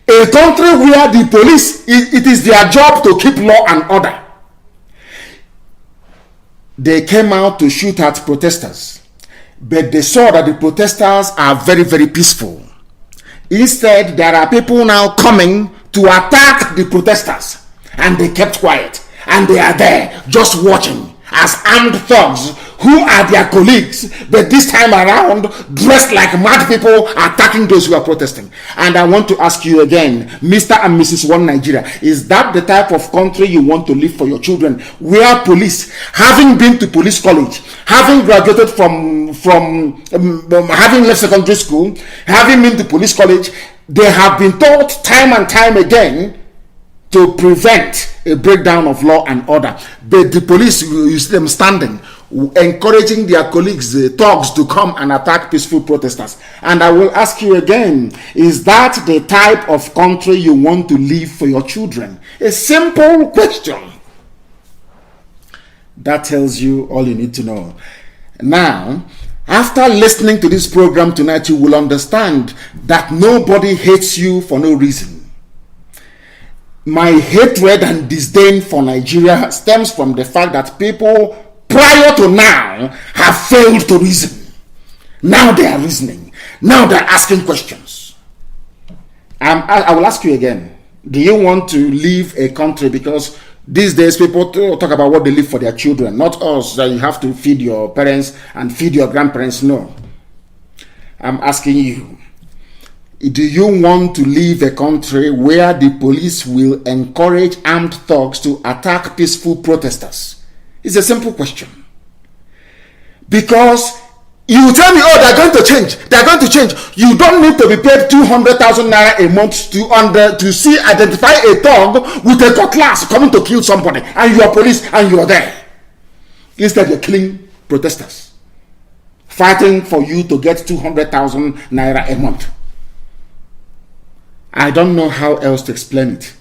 A country where the police, it is their job to keep law and order. They came out to shoot at protesters, but they saw that the protesters are very, very peaceful. Instead, there are people now coming to attack the protesters, and they kept quiet, and they are there just watching as armed thugs who are their colleagues, but this time around dressed like mad people attacking those who are protesting. And I want to ask you again, Mr. and Mrs. One Nigeria, is that the type of country you want to live for your children, where police, having been to police college, having graduated from having left secondary school, having been to police college, they have been taught time and time again to prevent a breakdown of law and order. But the police, you see them standing, encouraging their colleagues, the thugs, to come and attack peaceful protesters. And I will ask you again, is that the type of country you want to leave for your children? A simple question. That tells you all you need to know. Now, after listening to this program tonight, you will understand that nobody hates you for no reason. My hatred and disdain for Nigeria stems from the fact that people prior to now have failed to reason. Now they are reasoning. Now they are asking questions. I will ask you again. Do you want to leave a country? Because these days people talk about what they leave for their children. Not us, that you have to feed your parents and feed your grandparents. No. I'm asking you. Do you want to leave a country where the police will encourage armed thugs to attack peaceful protesters? It's a simple question. Because you tell me, oh, they're going to change. They're going to change. You don't need to be paid 200,000 naira a month to identify a thug with a cutlass coming to kill somebody, and you are police and you are there. Instead, you're killing protesters, fighting for you to get 200,000 naira a month. I don't know how else to explain it.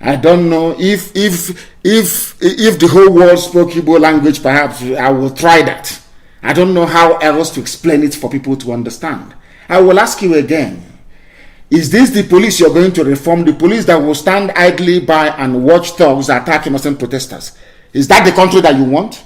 I don't know if the whole world spoke Igbo language, perhaps I will try that. I don't know how else to explain it for people to understand. I will ask you again. Is this the police you're going to reform? The police that will stand idly by and watch thugs attack innocent protesters? Is that the country that you want?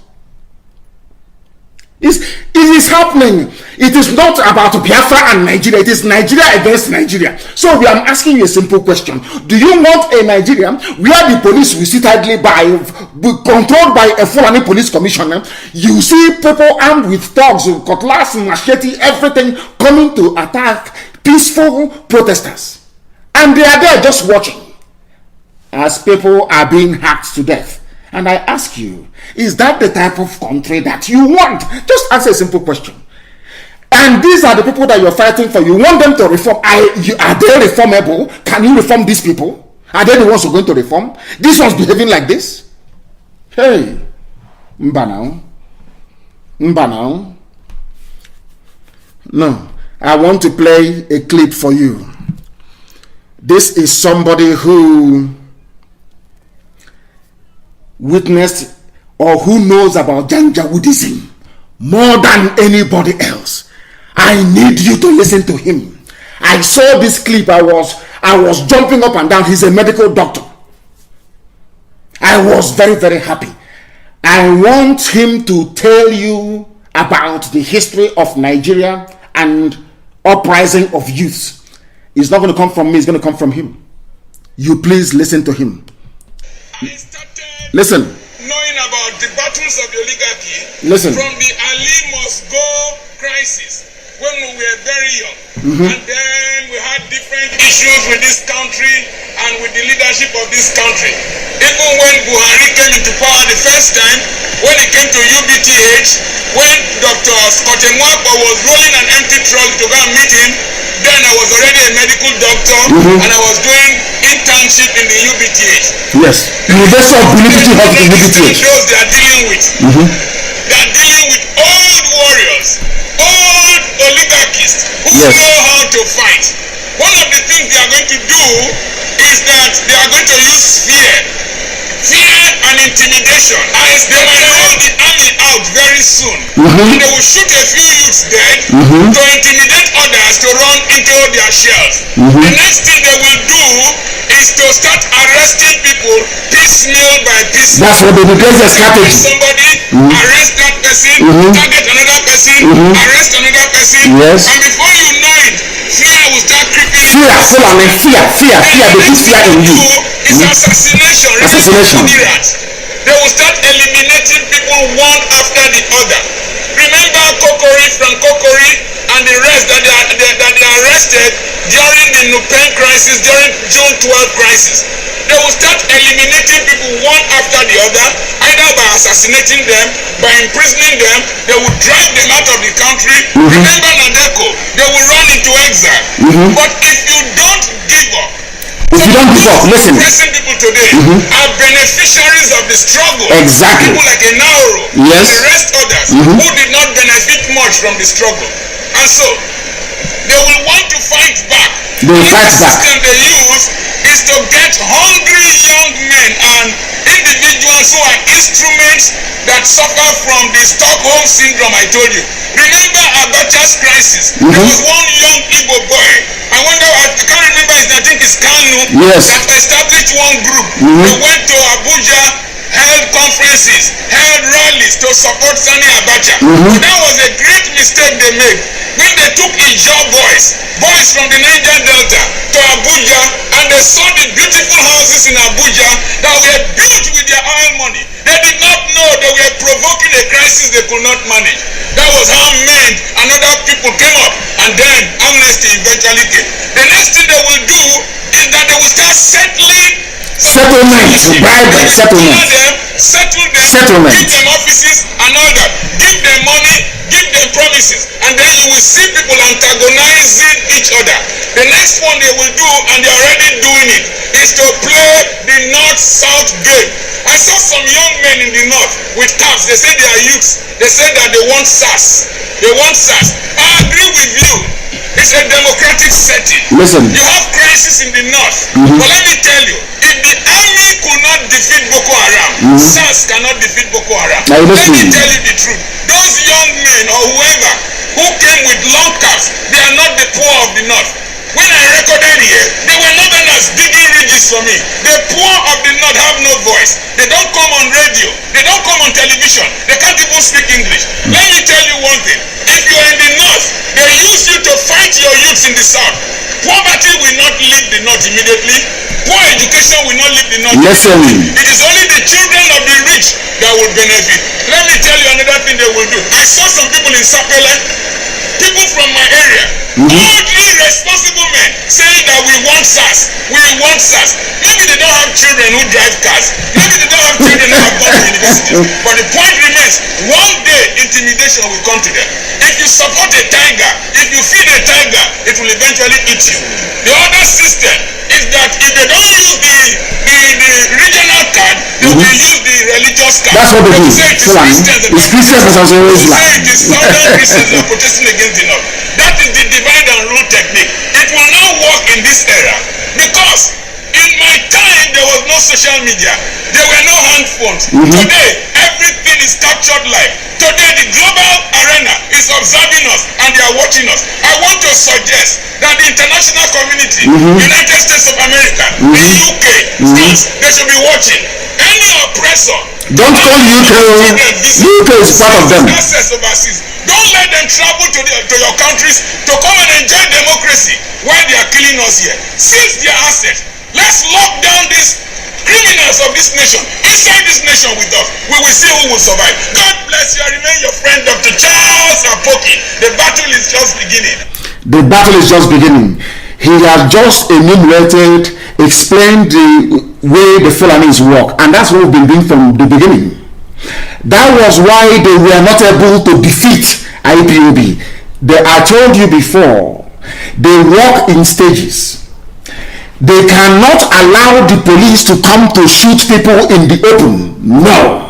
It is happening. It is not about Biafra and Nigeria. It is Nigeria against Nigeria. So we are asking you a simple question. Do you want a Nigeria where the police will sit idly by, controlled by a Fulani police commissioner? You see people armed with thugs, cutlass, machete, everything coming to attack peaceful protesters. And they are there just watching as people are being hacked to death. And I ask you, is that the type of country that you want? Just answer a simple question. And these are the people that you're fighting for. You want them to reform. Are they reformable? Can you reform these people? Are they the ones who are going to reform? This one's behaving like this? Hey, Mbanao. No, I want to play a clip for you. This is somebody who witnessed or who knows about Janjaweedism more than anybody else. I need you to listen to him. I saw this clip. I was jumping up and down. He's a medical doctor. I was very, very happy. I want him to tell you about the history of Nigeria and uprising of youths. It's not going to come from me, it's going to come from him. You please listen to him. Listen. Knowing about the battles of the oligarchy. Listen. From the Ali must go crisis when we were very young. And then we had different issues with this country and with the leadership of this country. Even when Buhari came into power the first time, when he came to UBTH, when Dr. Scott Mwapa was rolling an empty truck to go and meet him, then I was already a medical doctor and I was doing internship in the UBTH. Yes. University of Unity Hospital, UBTH. Those they are dealing with. They are dealing with old warriors, old oligarchists who know how to fight. One of the things they are going to do is that they are going to use fear and intimidation. As they will roll the army out very soon, and they will shoot a few youths dead to intimidate others to run into their shells. The next thing they will do is to start arresting people piecemeal by piecemeal. That's what they do. There's a strategy. Somebody arrest that person, target another person, arrest another person, and before you know it, fear will start creeping. Fear. They put fear in you. It's assassination. They will start eliminating people one after the other. Remember Frank Kokori, and the rest that they arrested during the Nupen crisis, during June 12 crisis. They will start eliminating people one after the other, either by assassinating them, by imprisoning them. They will drive them out of the country. Remember Nadeko, they will run into exile. But if you don't give up, listen. Present people today are beneficiaries of the struggle. Exactly. People like Enaoro and the rest others who did not benefit much from the struggle. And so, they will want to fight back. The system they use is to get hungry young men and individuals who are instruments that suffer from the Stockholm syndrome I told you. Remember Abacha's crisis? There was one young Igbo boy. I can't remember his name, I think it's Kanu, that established one group. They went to Abuja, held conferences, held rallies to support Sani Abacha. But that was a great mistake they made. When they took Ijaw boys from the Niger Delta to Abuja, and they saw the beautiful houses in Abuja that were built with their oil money, they did not know they were provoking a crisis they could not manage. That was how men and other people came up, and then amnesty eventually came. The next thing they will do is that they will start settling settlement, bribery, settlement, give them offices and all that, give them money, give them promises, and then you will see people antagonizing each other. The next one they will do, and they're already doing it, is to play the north-south game. I saw some young men in the north with caps. They say they are youths. They say that they want SAS. They want SAS. I agree with you. It's a democratic setting. Listen. You have crisis in the north. But let me tell you, if the army could not defeat Boko Haram, SAS cannot defeat Boko Haram. Let me tell you the truth. Those young men or whoever who came with long caps, they are not the poor of the north. When I recorded here, they were northerners digging ridges for me. The poor of the north have no voice. They don't come on radio. They don't come on television. They can't even speak English. Let me tell you one thing. If you are in the north, they use you to fight your youths in the south. Poverty will not leave the north immediately. Poor education will not leave the north immediately. It is only the children of the rich that will benefit. Let me tell you another thing they will do. I saw some people in Sapele, people from my area, boldly responsible men saying that we want SAS. We want SAS. Maybe they don't have children who drive cars. Maybe they don't have children who have gone to universities. But the point remains, one day intimidation will come to them. If you support a tiger, if you feed a tiger, it will eventually eat you. The other system is that if they don't use the regional card, they will use the religious card. That's what they do. Say it is Christians. It's Christians versus Islam. Say it is southern Christians that are protesting against the north. That is the divide and rule technique. It will not work in this era because in my time there was no social media. There were no hand phones. Today, everything is captured live. Today, the global arena is observing us and they are watching us. I want to suggest that the international community, United States of America, the UK, France, they should be watching. Any oppressor, don't call UK. UK is part of them. Access overseas. Don't let them travel to your countries to come and enjoy democracy while they are killing us here. Seize their assets. Let's lock down these criminals of this nation inside this nation with us. We will see who will survive. God bless you. I remain your friend, Dr. Charles Apoki. The battle is just beginning. The battle is just beginning. He has just enumerated, explained the way the Fulanis work, and that's what we've been doing from the beginning. That was why they were not able to defeat IPOB. I told you before, they work in stages. They cannot allow the police to come to shoot people in the open. No.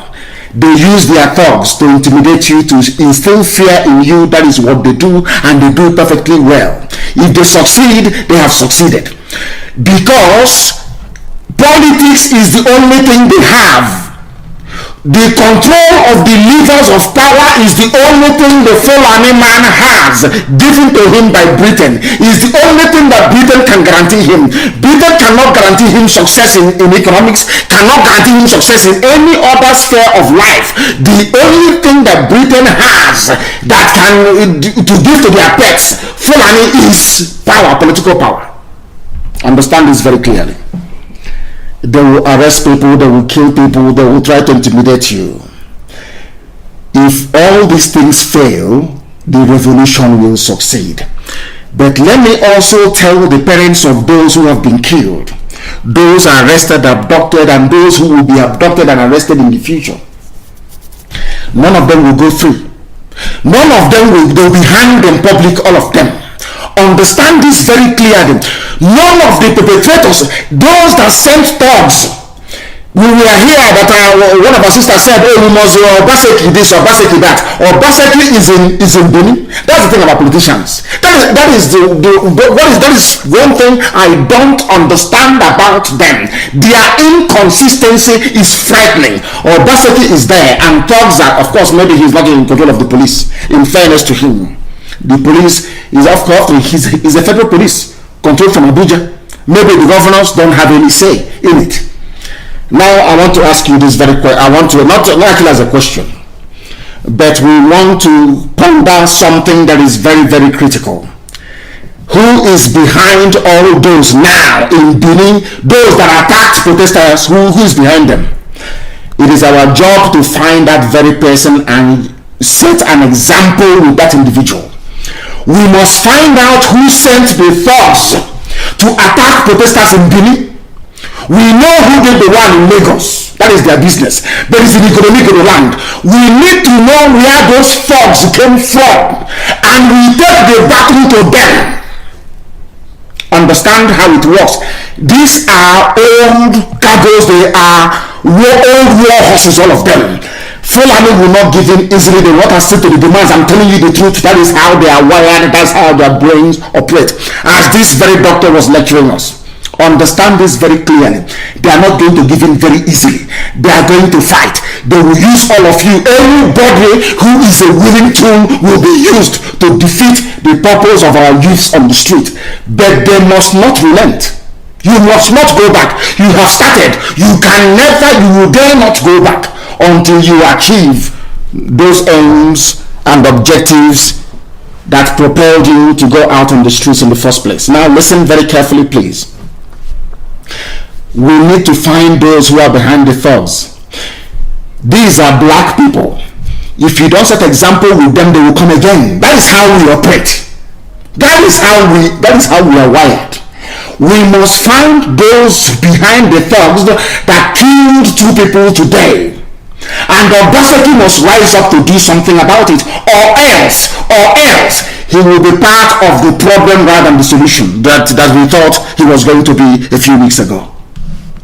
They use their thugs to intimidate you, to instill fear in you. That is what they do, and they do it perfectly well. If they succeed, they have succeeded. Because politics is the only thing they have. The control of the levers of power is the only thing the Fulani man has, given to him by Britain. Is the only thing that Britain can guarantee him. Britain cannot guarantee him success in economics, cannot guarantee him success in any other sphere of life. The only thing that Britain has that can to give to their pets, Fulani, is power, political power. Understand this very clearly. They will arrest people, they will kill people, they will try to intimidate you. If all these things fail, the revolution will succeed. But let me also tell the parents of those who have been killed, those arrested, abducted, and those who will be abducted and arrested in the future. None of them will go free. None of them will be hanged in public, all of them. Understand this very clearly. None of the perpetrators, those that sent thugs, we were here that one of our sisters said, oh, we must Obaseki this or Obaseki that. Obaseki is in Benin. That's the thing about politicians. That is one thing I don't understand about them. Their inconsistency is frightening. Obaseki is there, and thugs are, of course, maybe he's not in control of the police. In fairness to him, the police is, of course, he's a federal police controlled from Abuja. Maybe the governors don't have any say in it. Now I want to ask you this very question. I want to not actually as a question, but we want to ponder something that is very, very critical. Who is behind all those now in Benin, those that attacked protesters? Who is behind them? It is our job to find that very person and set an example with that individual. We must find out who sent the thugs to attack protesters in Benin. We know who did the one in Lagos. That is their business. But it's in the economic of the land. We need to know where those thugs came from, and we take the battle to them. Understand how it works. These are old cargoes. They are old war horses, all of them. Fulani will not give in easily. They will not accede to the demands. I'm telling you the truth. That is how they are wired. That's how their brains operate. As this very doctor was lecturing us. Understand this very clearly. They are not going to give in very easily. They are going to fight. They will use all of you. Anybody who is a willing tool will be used to defeat the purpose of our youths on the street. But they must not relent. You must not go back. You have started. You will dare not go back until you achieve those aims and objectives that propelled you to go out on the streets in the first place. Now listen very carefully, please. We need to find those who are behind the thugs. These are black people. If you don't set example with them, they will come again. That is how we operate. That is how we are wired. We must find those behind the thugs that killed 2 people today. And Obaseki must rise up to do something about it, or else he will be part of the problem rather than the solution that we thought he was going to be a few weeks ago.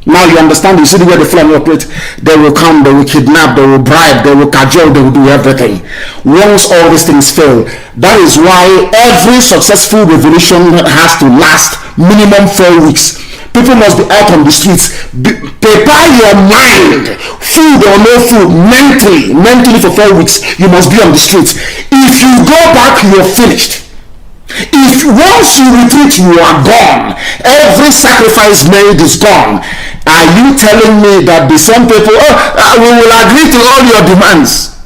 Now you understand. You see the way the Fulani operate. They will come, they will kidnap, they will bribe, they will cajole, they will do everything. Once all these things fail, that is why every successful revolution has to last minimum 4 weeks. People must be out on the streets Prepare your mind, food or no food, mentally for 4 weeks. You must be on the streets. If you go back, you're finished. If once you retreat, you are gone. Every sacrifice made is gone. Are you telling me that the same people, we will agree to all your demands?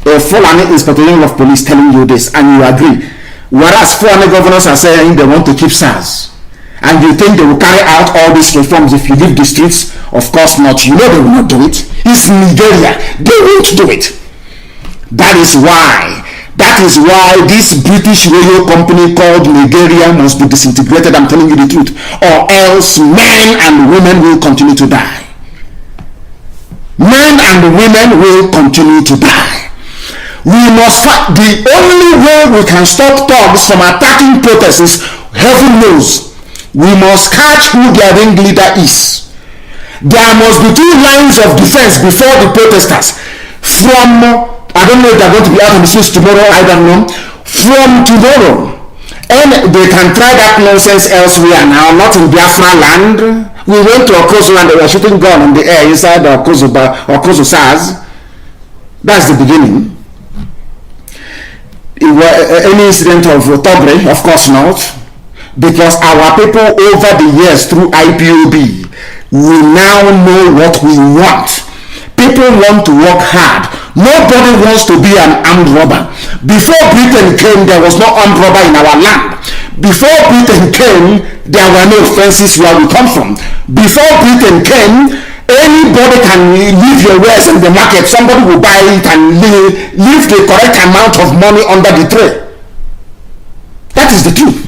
A Fulani Inspector General of Police telling you this, and you agree. Whereas Fulani governors are saying they want to keep SARS. And you think they will carry out all these reforms if you leave the streets? Of course not. You know they will not do it. It's Nigeria. They won't do it. That is why this British radio company called Nigeria must be disintegrated. I'm telling you the truth. Or else men and women will continue to die. Men and women will continue to die. We must fight. The only way we can stop thugs from attacking protests is, heaven knows, we must catch who their ringleader is. There must be 2 lines of defense before the protesters. From, I don't know if they're going to be out on the streets tomorrow, I don't know. From tomorrow. And they can try that nonsense elsewhere now, not in Biafra land. We went to Okozo and they were shooting gun in the air inside Okozo SARS. That's the beginning. Any incident of thuggery? Of course not. Because our people over the years through IPOB, we now know what we want. People want to work hard. Nobody wants to be an armed robber. Before Britain came, there was no armed robber in our land. Before Britain came, there were no fences where we come from. Before Britain came, anybody can leave your wares in the market. Somebody will buy it and leave the correct amount of money under the tray. That is the truth.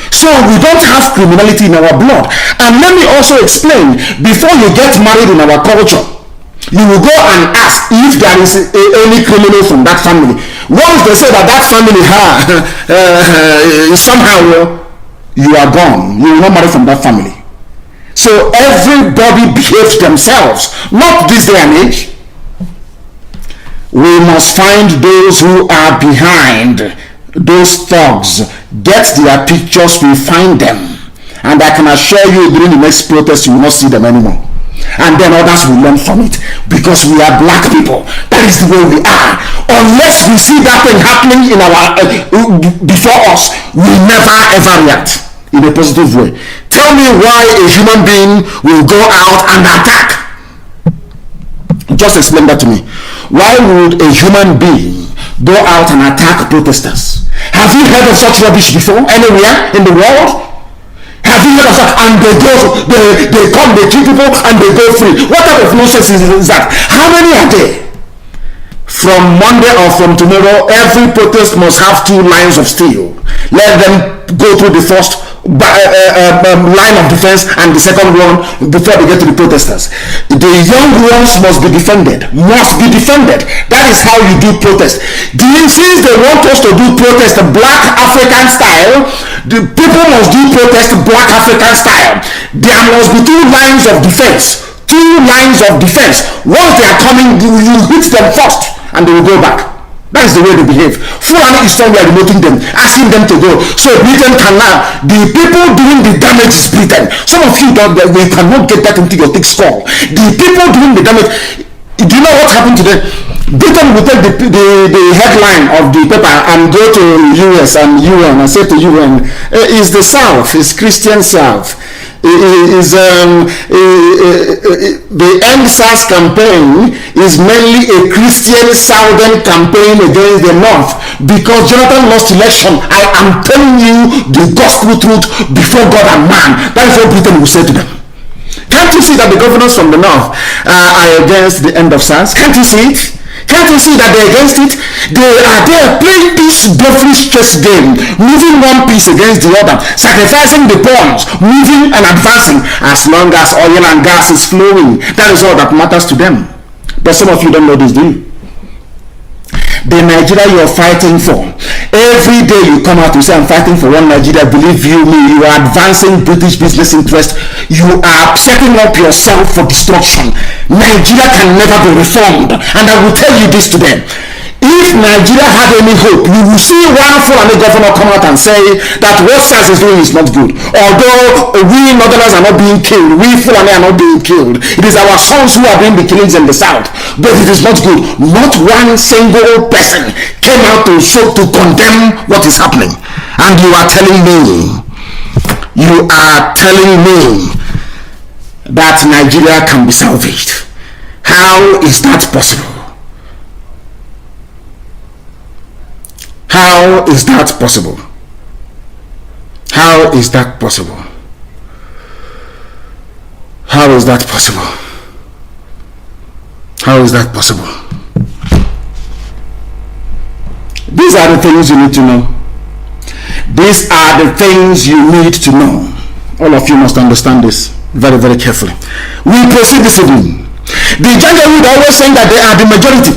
So we don't have criminality in our blood. And let me also explain, before you get married in our culture, you will go and ask if there is any criminal from that family. Once they say that family somehow you are gone, you will not marry from that family. So everybody behaves themselves, not this day and age. We must find those who are behind those thugs, get their pictures, we find them, and I can assure you during the next protest you will not see them anymore, and then others will learn from it, because we are black people. That is the way we are. Unless we see that thing happening in our before us, we never ever react in a positive way. Tell me why a human being will go out and attack. Just explain that to me. Why would a human being go out and attack protesters? Have you heard of such rubbish before anywhere in the world? Have you heard of that? And they come, they kill people and they go free. What type of nonsense is that? How many are there? From Monday or from tomorrow, every protest must have 2 lines of steel. Let them go through the first line of defense and the second one before they get to the protesters. The young ones must be defended. That is how you do protest. Since they want us to do protest black African style, the people must do protest black African style. There must be 2 lines of defense. 2 lines of defense. Once they are coming, you hit them first and they will go back. That is the way they behave. Fulani is somewhere remoting them, asking them to go. So Britain can now, the people doing the damage is Britain. Some of you don't, we cannot get that into your thick skull. The people doing the damage, do you know what happened today? Britain will take the headline of the paper and go to US and UN and say to UN, it's the South, it's Christian South. The End SARS campaign is mainly a Christian Southern campaign against the North, because Jonathan lost election. I am telling you the gospel truth before God and man. That is what Britain will say to them. Can't you see that the governors from the North are against the end of SARS? Can't you see it? Can't you see that they're against it? They are there playing this devilish chess game, moving one piece against the other, sacrificing the pawns, moving and advancing. As long as oil and gas is flowing, that is all that matters to them. But some of you don't know this, do you? The Nigeria you're fighting for, every day you come out to say I'm fighting for one Nigeria. Believe you me, you are advancing British business interest. You are setting up yourself for destruction. Nigeria can never be reformed, and I will tell you this today. If Nigeria had any hope, you will see one Fulani governor come out and say that what SARS is doing is not good. Although we Northerners are not being killed, we Fulani are not being killed. It is our sons who are doing the killings in the south. But it is not good. Not one single person came out to condemn what is happening. And you are telling me that Nigeria can be salvaged. How is that possible? How is that possible? How is that possible? How is that possible? How is that possible? These are the things you need to know. These are the things you need to know. All of you must understand this very, very carefully. We proceed this evening. The Janjaweed always saying that they are the majority.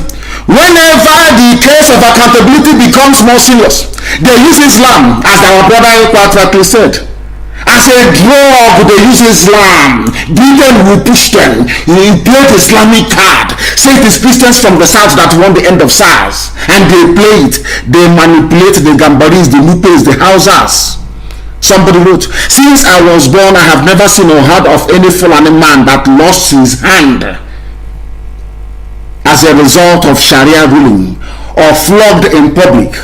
Whenever the case of accountability becomes more serious, they use Islam, as our brother Quatrackly said. As a drug, they use Islam. Britain will push them. He played Islamic card. Say it is Christians from the south that won the end of SARS. And they play it. They manipulate the Gambaris, the Lupes, the Hausas. Somebody wrote, since I was born, I have never seen or heard of any Fulani man that lost his hand as a result of Sharia ruling, or flogged in public,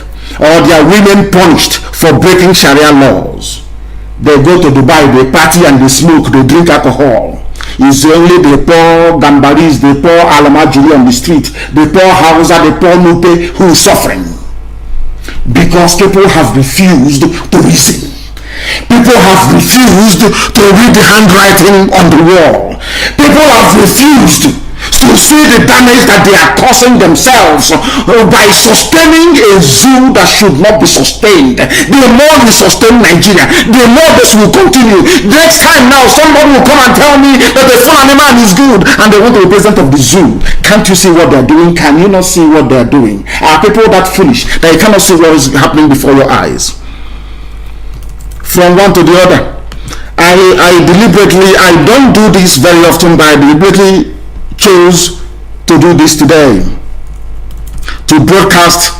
or their women punished for breaking Sharia laws. They go to Dubai, they party and they smoke, they drink alcohol. It's only the poor Gambaris, the poor Alamajiri on the street, the poor Hausa, the poor Nupe who is suffering. Because people have refused to reason. People have refused to read the handwriting on the wall. People have refused to see the damage that they are causing themselves by sustaining a zoo that should not be sustained. The more we sustain Nigeria, the more this will continue. Next time now, somebody will come and tell me that the Fulani man is good and they want to be president of the zoo. Can't you see what they're doing? Can you not see what they're doing? Are people that foolish that you cannot see what is happening before your eyes? From one to the other. I don't do this very often, but I deliberately chose to do this today, to broadcast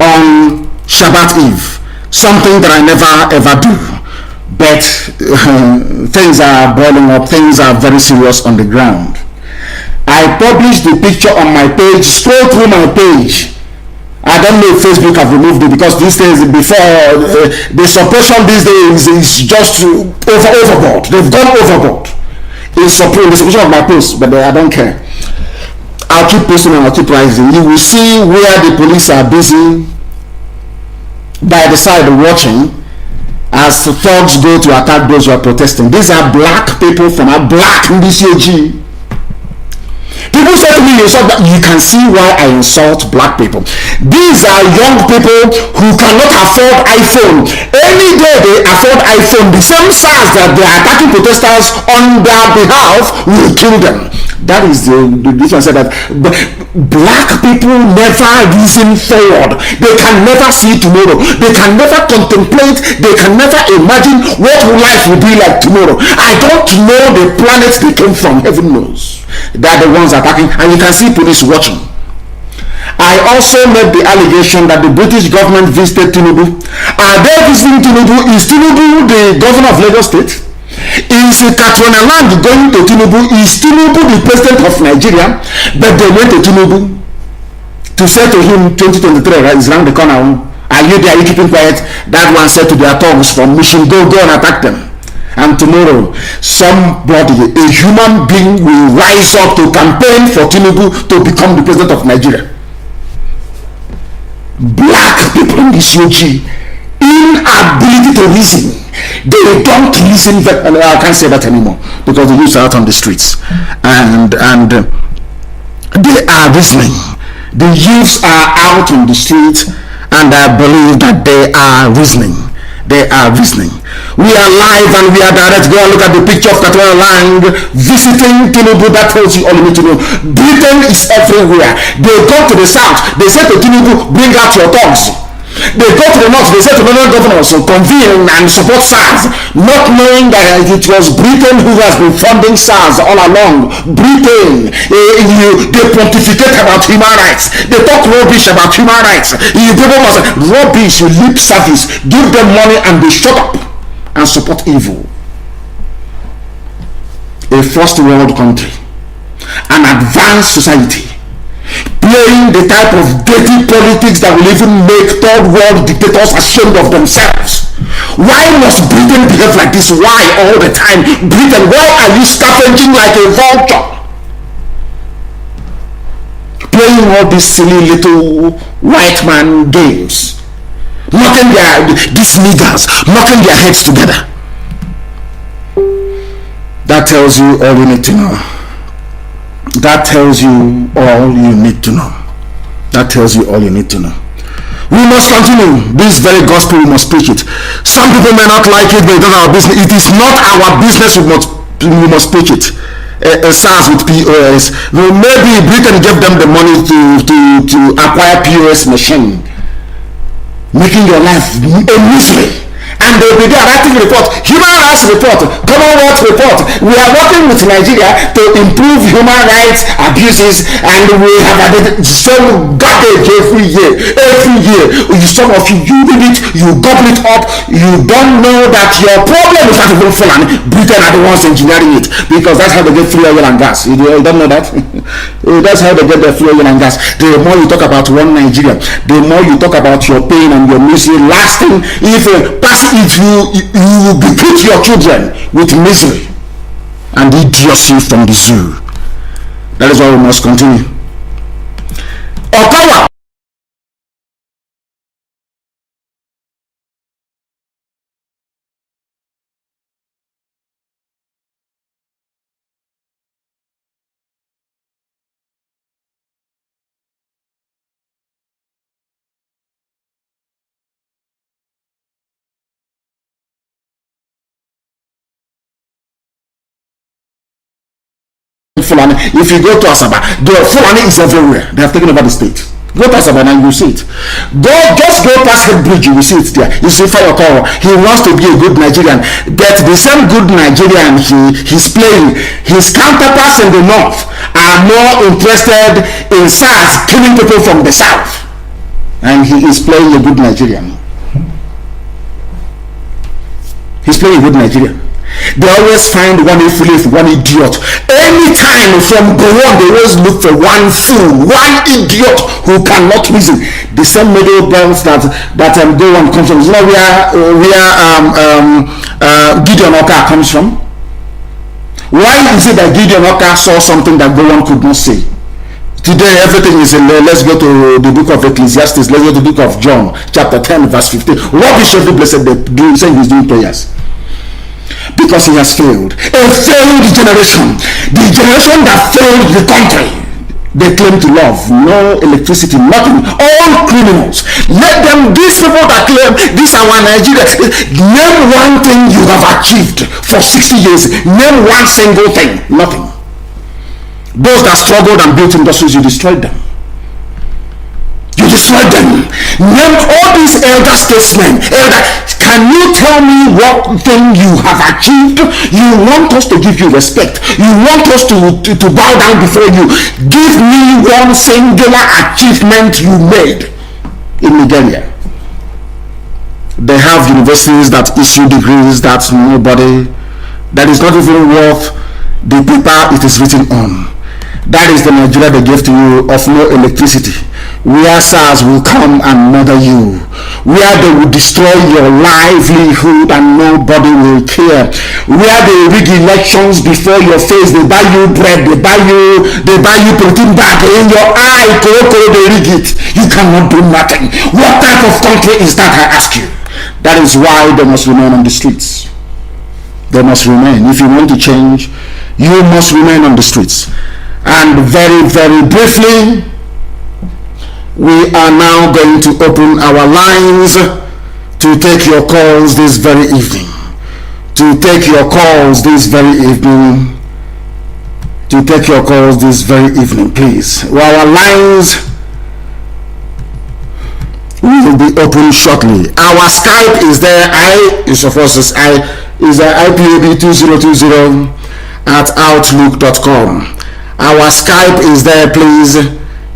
on Shabbat Eve, something that I never ever do, but things are boiling up, things are very serious on the ground. I published the picture on my page. Scroll through my page. I don't know if Facebook have removed it, because these days, before the suppression these days is just overboard. They've gone overboard. It's the suppression of my post, but I don't care. I'll keep posting and I'll keep rising. You will see where the police are busy by the side watching as the thugs go to attack those who are protesting. These are black people from a black BCAG. People say to me, you can see why I insult black people. These are young people who cannot afford iPhone. Any day they afford iPhone, the same SARS that they are attacking protesters on their behalf will kill them. That is the difference. That black people never reason forward. They can never see tomorrow. They can never contemplate. They can never imagine what life will be like tomorrow. I don't know the planet they came from. Heaven knows. They are the ones attacking, and you can see police watching. I also made the allegation that the British government visited Tinubu. Are they visiting Tinubu? Is Tinubu the governor of Lagos State? Is Katrina Land going to Tinubu? Is Tinubu the president of Nigeria? But they went to Tinubu to say to him, 2023 right, is around the corner. Are you there? Are you keeping quiet? That one said to their thugs from Mission, go and attack them. And tomorrow, somebody, a human being, will rise up to campaign for Tinubu to become the president of Nigeria. Black people in this UG, inability to reason. They don't reason. I can't say that anymore because the youths are out on the streets, and they are reasoning. The youths are out on the streets, and I believe that they are reasoning. They are reasoning. We are live and we are direct. Go and look at the picture of Katrina Lang visiting Tinubu. That tells you all you need to know. Britain is everywhere. They go to the south. They say to Tinubu, bring out your thugs. They go to the north, they say to northern governors to convene and support SARS, not knowing that it was Britain who has been funding SARS all along. Britain, they pontificate about human rights. They talk rubbish about human rights. You people must rubbish, lip service, give them money and they shut up and support evil. A first world country, an advanced society, playing the type of dirty politics that will even make third world dictators ashamed of themselves. Why must Britain behave like this? Why all the time? Britain, why are you scavenging like a vulture? Playing all these silly little white man games, knocking these niggers, knocking their heads together. That tells you all you need to know. That tells you all you need to know. That tells you all you need to know. We must continue this very gospel. We must preach it. Some people may not like it, but it's not our business. It is not our business. We must preach it. SARS with POS. Maybe Britain gave them the money to acquire POS machine, making your life a misery. And they'll be there writing report, human rights report, Commonwealth report. We are working with Nigeria to improve human rights abuses, and we have added some garbage every year. Some of you read it, you gobble it up, you don't know that your problem is not even full, and Britain are the ones engineering it, because that's how they get free oil and gas. You don't know that? That's how they get their free oil and gas. The more you talk about one Nigeria, the more you talk about your pain and your misery. Last thing, if you bequeath your children with misery and idiocy from the zoo. That is why we must continue. Ottawa. Fulani. If you go to Asaba, the Fulani is everywhere. They have taken over the state. Go to Asaba and you see it. Just go past the bridge, you will see it there. You see Fire Okoro. He wants to be a good Nigerian, but the same good Nigerian he's playing, his counterparts in the north are more interested in SARS killing people from the south, and he is playing a good Nigerian. He's playing a good Nigerian. They always find one idiot. Anytime from Gowon, they always look for one fool, one idiot who cannot reason. The same middle belts that Gowon comes from. You know where Gideon Oka comes from? Why is it that Gideon Oka saw something that Gowon could not see? Today everything is in there. Let's go to the book of Ecclesiastes. Let's go to the book of John, chapter 10, verse 15. Rubbish every blessed day saying he's doing prayers. Because he has failed. A failed generation. The generation that failed the country. They claim to love. No electricity, nothing. All criminals. Let them, these people that claim this are our Nigeria. Name one thing you have achieved for 60 years. Name one single thing. Nothing. Those that struggled and built industries, you destroyed them. You destroyed them. Name all these elder statesmen. Can you tell me what thing you have achieved? You want us to give you respect. You want us to bow down before you. Give me one singular achievement you made in Nigeria. They have universities that issue degrees that is not even worth the paper it is written on. That is the Nigeria they gave to you of no electricity, where SARS will come and murder you, where they will destroy your livelihood and nobody will care, where they rig elections before your face, they buy you bread, they buy you protein bag in your eye, they rig it. You cannot do nothing. What type of country is that, I ask you? That is why they must remain on the streets. They must remain. If you want to change, you must remain on the streets. And very, very briefly, we are now going to open our lines to take your calls this very evening. Please. Our lines, we will be open shortly. Our Skype is there. IPOB2020 at outlook.com. Our Skype is there, please.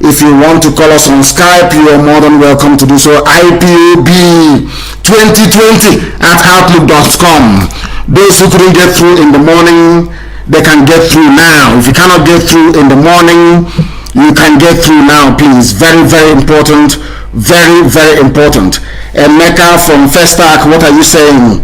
If you want to call us on Skype, you are more than welcome to do so. IPOB2020 at outlook.com. Those who couldn't get through in the morning, they can get through now. If you cannot get through in the morning, you can get through now, please. Very, very important. Very, very important. Emeka from Festac, what are you saying?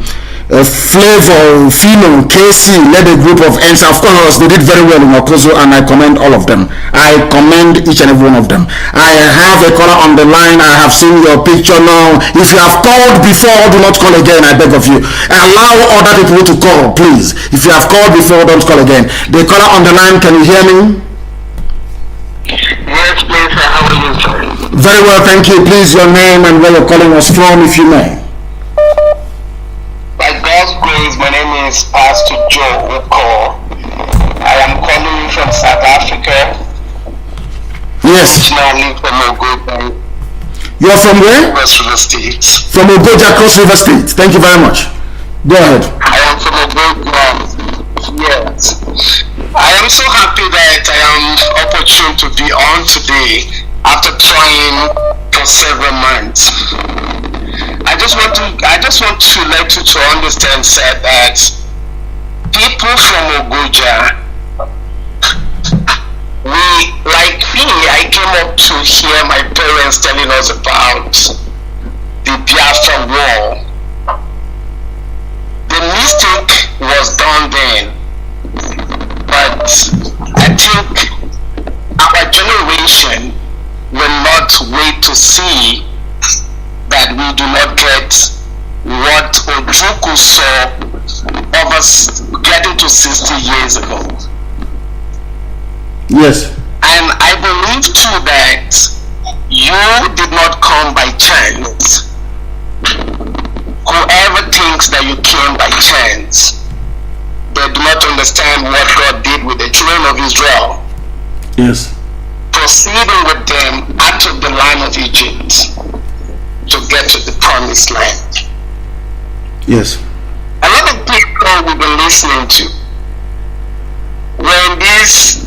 Flavor, Fino, KC led a group of ends. Of course, they did very well in Okozo, and I commend all of them. I commend each and every one of them. I have a caller on the line. I have seen your picture now. If you have called before, do not call again, I beg of you. Allow other people to call, please. If you have called before, don't call again. The caller on the line, can you hear me? Yes, please, sir. How are you, sir? Very well, thank you. Please, your name and where you're calling us from, if you may. By God's grace, my name is Pastor Joe Uko. I am calling from South Africa. Yes. Originally from Ogoja. You're from where? Cross River State. From Ogoja, Cross River State. Thank you very much. Go ahead. I am from Ogoja. Yes. I am so happy that I am opportune to be on today after trying for several months. I just want to let you to understand, sir, that people from Ogoja, I came up to hear my parents telling us about the Biafra war. The mistake was done then, but I think our generation will not wait to see that we do not get what Ojukwu saw over getting to 60 years ago. Yes. And I believe too that you did not come by chance. Whoever thinks that you came by chance, they do not understand what God did with the children of Israel. Yes. Proceeding with them out of the land of Egypt to get to the promised land. Yes. A lot of people we've been listening to, when this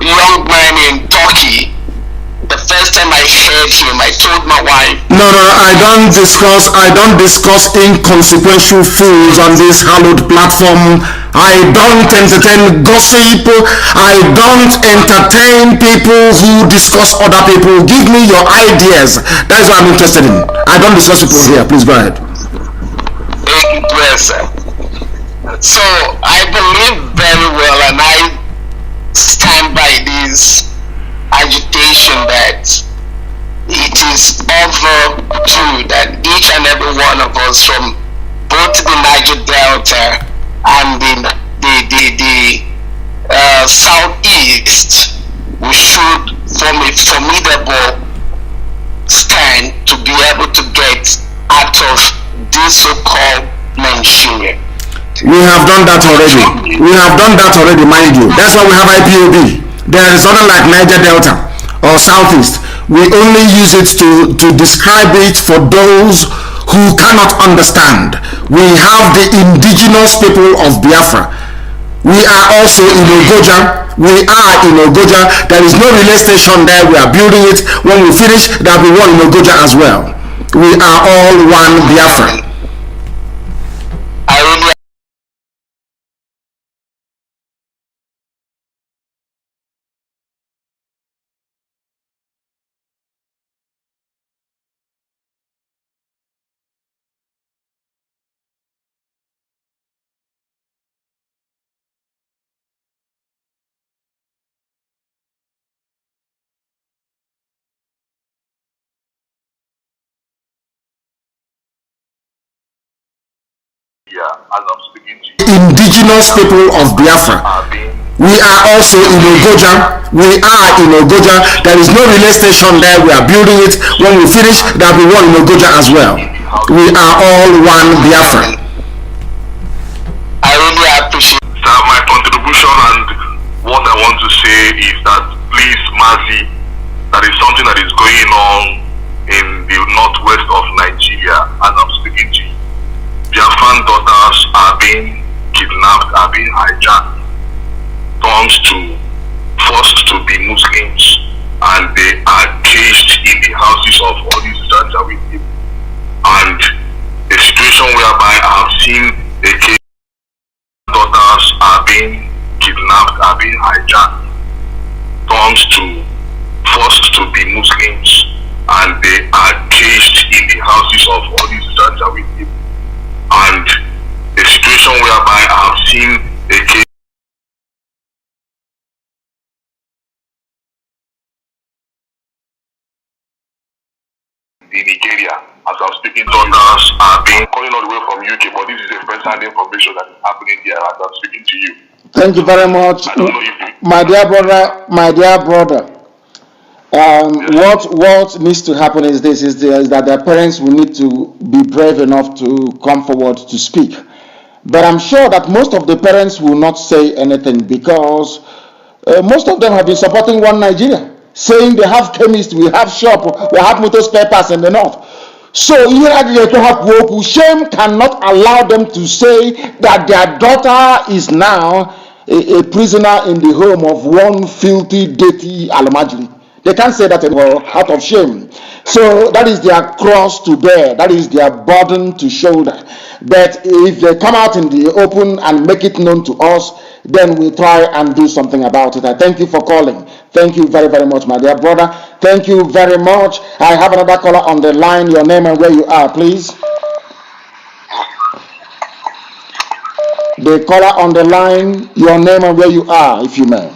young man in Turkey, the first time I heard him, I told my wife, No, I don't discuss inconsequential fools on this hallowed platform. I don't entertain gossip. I don't entertain people who discuss other people. Give me your ideas. That's what I'm interested in. I don't discuss people here. Please go ahead. yes, sir. So I believe very well, and I stand by this agitation that it is overdue that each and every one of us from both the Niger Delta and the southeast, we should form a formidable stand to be able to get out of this so-called Nigeria. We have done that already. Mind you. That's why we have IPOB. There is nothing like Niger Delta or Southeast. We only use it to describe it for those who cannot understand. We have the indigenous people of Biafra. We are also in Ogoja. There is no relay station there. We are building it. When we finish, there will be one in Ogoja as well. We are all one Biafra. I really as I'm speaking to you, Indigenous people of Biafra. We are also in Ogoja. There is no relay station there. We are building it. When we finish, there will be one in Ogoja as well. We are all one Biafra. I really appreciate my contribution, and what I want to say is that please, Mazi, that is something that is going on in the northwest of Nigeria, as I'm speaking to you. Biafran daughters are being kidnapped, are being hijacked, forced to be Muslims, and they are caged in the houses of all these Janjaweed people. And a situation whereby I have seen a case daughters are being kidnapped, are being hijacked, forced to be Muslims, and they are caged in the houses of all these Janjaweed people. And a situation whereby I have seen a case in Nigeria, as I'm speaking, daughters are being calling all the way from UK, but this is a first-hand information that is happening here as I'm speaking to you. Thank you very much, my dear brother. What needs to happen is that their parents will need to be brave enough to come forward to speak. But I'm sure that most of the parents will not say anything because most of them have been supporting one Nigeria, saying they have chemists, we have shop, we have motor spare parts in the north. So shame cannot allow them to say that their daughter is now a prisoner in the home of one filthy, dirty Almajiri. They can't say that anymore out of shame. So that is their cross to bear. That is their burden to shoulder. But if they come out in the open and make it known to us, then we'll try and do something about it. I thank you for calling. Thank you very, very much, my dear brother. Thank you very much. I have another caller on the line. Your name and where you are, please. The caller on the line, your name and where you are, if you may.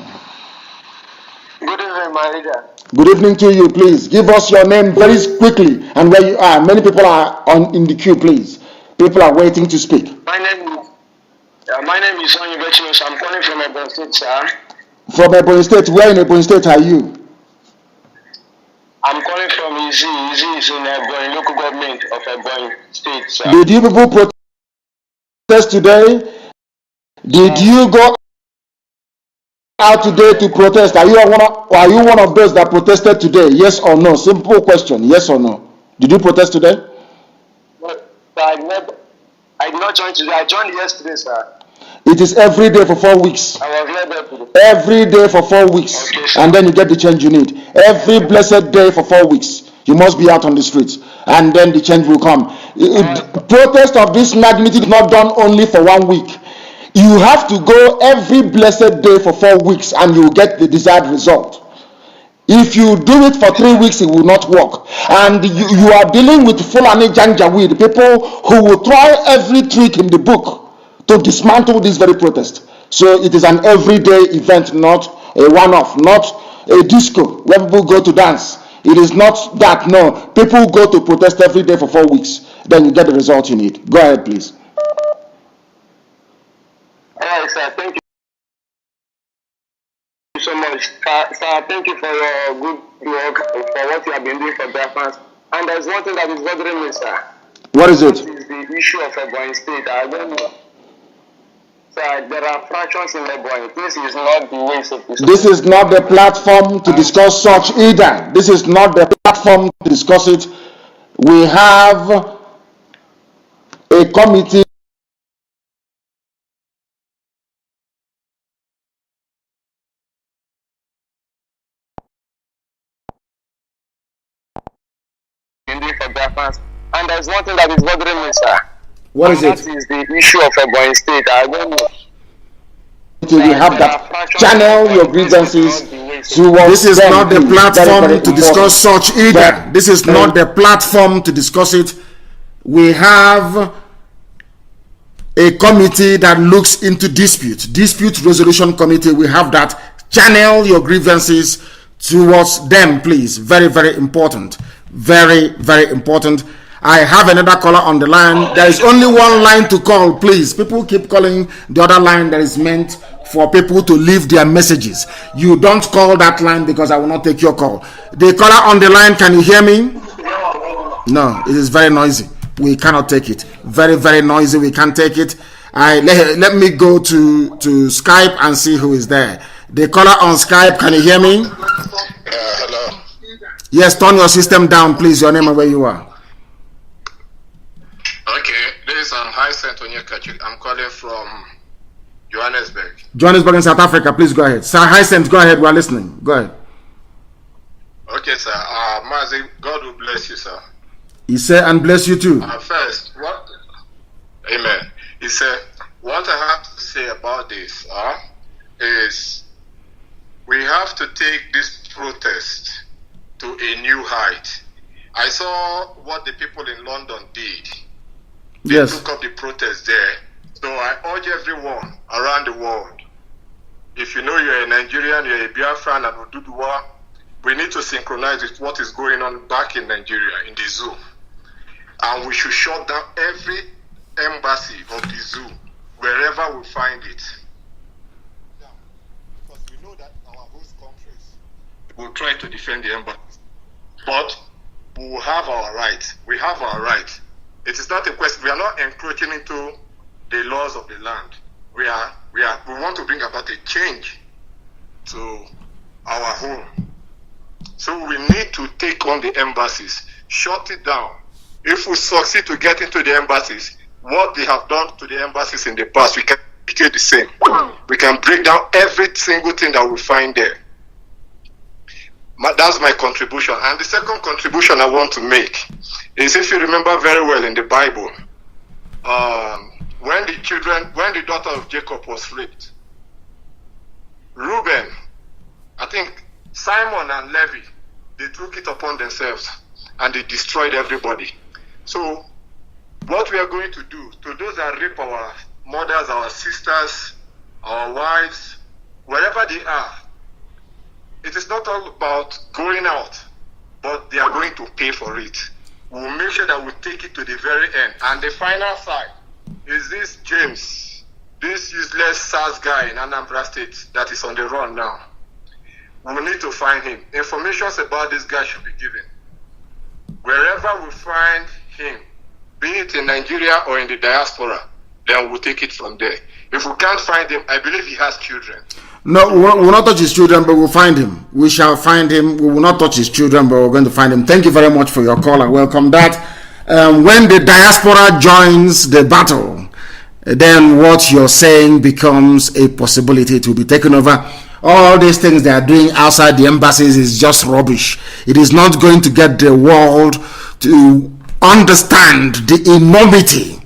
Good evening, my leader. Good evening to you, please. Give us your name very quickly and where you are. Many people are in the queue, please. People are waiting to speak. My name is Sonny Betchinos. I'm calling from Ebonyi State, sir. From Ebonyi State? Where in Ebonyi State are you? I'm calling from Izi. Izi is in Ebonyi, local government of Ebonyi State, sir. Did you people protest today? Did you go out today to protest? Are you one of those that protested today? Yes or no? Simple question. Yes or no? Did you protest today? No, I did not join today. I joined yesterday, sir. It is every day for 4 weeks. I was led there today. Every day for 4 weeks. Okay, sir. And then you get the change you need. Every blessed day for 4 weeks. You must be out on the streets. And then the change will come. Protest of this magnitude is not done only for 1 week. You have to go every blessed day for 4 weeks and you will get the desired result. If you do it for 3 weeks, it will not work. And you are dealing with Fulani Janjaweed, people who will try every trick in the book to dismantle this very protest. So it is an everyday event, not a one-off, not a disco where people go to dance. It is not that, no. People go to protest every day for 4 weeks. Then you get the result you need. Go ahead, please. All right, sir. Thank you so much. Sir, thank you for your good work, for what you have been doing for Biafrans. And there's one thing that is bothering me, sir. What is it? This is the issue of Ebonyi State. I don't know. Sir, there are fractions in Ebonyi. This is not the way it's supposed to be. This is not the platform to discuss such either. This is not the platform to discuss it. We have a committee for Biafrans. And there's one thing that is bothering me, sir. What is it? That is the issue of Ebonyi State. I don't know. We have that. Channel your grievances towards. This is not the platform to discuss such either. This is not the platform to discuss it. We have a committee that looks into dispute resolution committee. We have that. Channel your grievances towards them, please. Very, very important. Very, very important. I have another caller on the line. There is only one line to call, please. People keep calling the other line that is meant for people to leave their messages. You don't call that line because I will not take your call. The caller on the line, can you hear me? No, it is very noisy. We cannot take it. Very, very noisy. We can't take it. Let me go to Skype and see who is there. The caller on Skype, can you hear me? Hello. Yes, turn your system down, please. Your name and where you are. Okay, this is Hyacinth Onyekachi. I'm calling from Johannesburg. Johannesburg in South Africa. Please go ahead. Sir Hyacinth, go ahead. We're listening. Go ahead. Okay, sir. Mazi, God will bless you, sir. He said, and bless you too. First, what? Amen. He said, what I have to say about this is we have to take this protest to a new height. I saw what the people in London did. They took up the protest there. So I urge everyone around the world, if you know you're a Nigerian, you're a Biafran and Oduduwa, we need to synchronize with what is going on back in Nigeria, in the zoo. And we should shut down every embassy of the zoo, wherever we find it. Because we know that our host countries will try to defend the embassy. But we will have our rights. We have our rights. It is not a question. We are not encroaching into the laws of the land. We want to bring about a change to our home. So we need to take on the embassies, shut it down. If we succeed to get into the embassies, what they have done to the embassies in the past, we can do the same. We can break down every single thing that we find there. That's my contribution. And the second contribution I want to make is, if you remember very well in the Bible, when the daughter of Jacob was raped, Reuben, I think Simon and Levi, they took it upon themselves and they destroyed everybody. So what we are going to do to those that rape our mothers, our sisters, our wives, wherever they are, it is not all about going out, but they are going to pay for it. We'll make sure that we take it to the very end. And the final side is this James, this useless SARS guy in Anambra State that is on the run now. We will need to find him. Information about this guy should be given. Wherever we find him, be it in Nigeria or in the diaspora, then we'll take it from there. If we can't find him, I believe he has children. No, we will not touch his children, but we'll find him. We shall find him. We will not touch his children, but we're going to find him. Thank you very much for your call. I welcome that. When the diaspora joins the battle, then what you're saying becomes a possibility. It will be taken over. All these things they are doing outside the embassies is just rubbish. It is not going to get the world to understand the enormity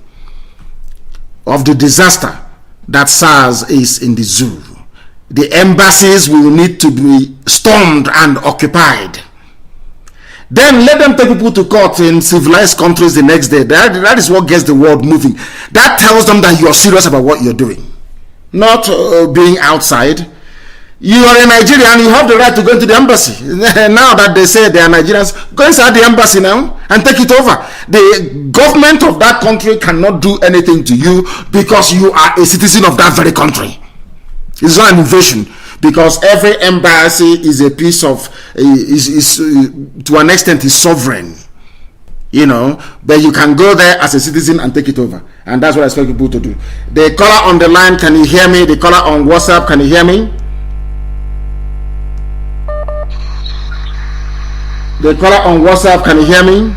of the disaster that SARS is in the zoo. The embassies will need to be stormed and occupied. Then let them take people to court in civilized countries the next day. That is what gets the world moving. That tells them that you're serious about what you're doing, not being outside. You are a Nigerian, you have the right to go into the embassy. Now that they say they are Nigerians, go inside the embassy now and take it over. The government of that country cannot do anything to you because you are a citizen of that very country. It's not an invasion, because every embassy is a piece of, to an extent, is sovereign. You know, but you can go there as a citizen and take it over. And that's what I expect people to do. The caller on the line, can you hear me? The caller on WhatsApp, can you hear me? The caller on WhatsApp, can you hear me?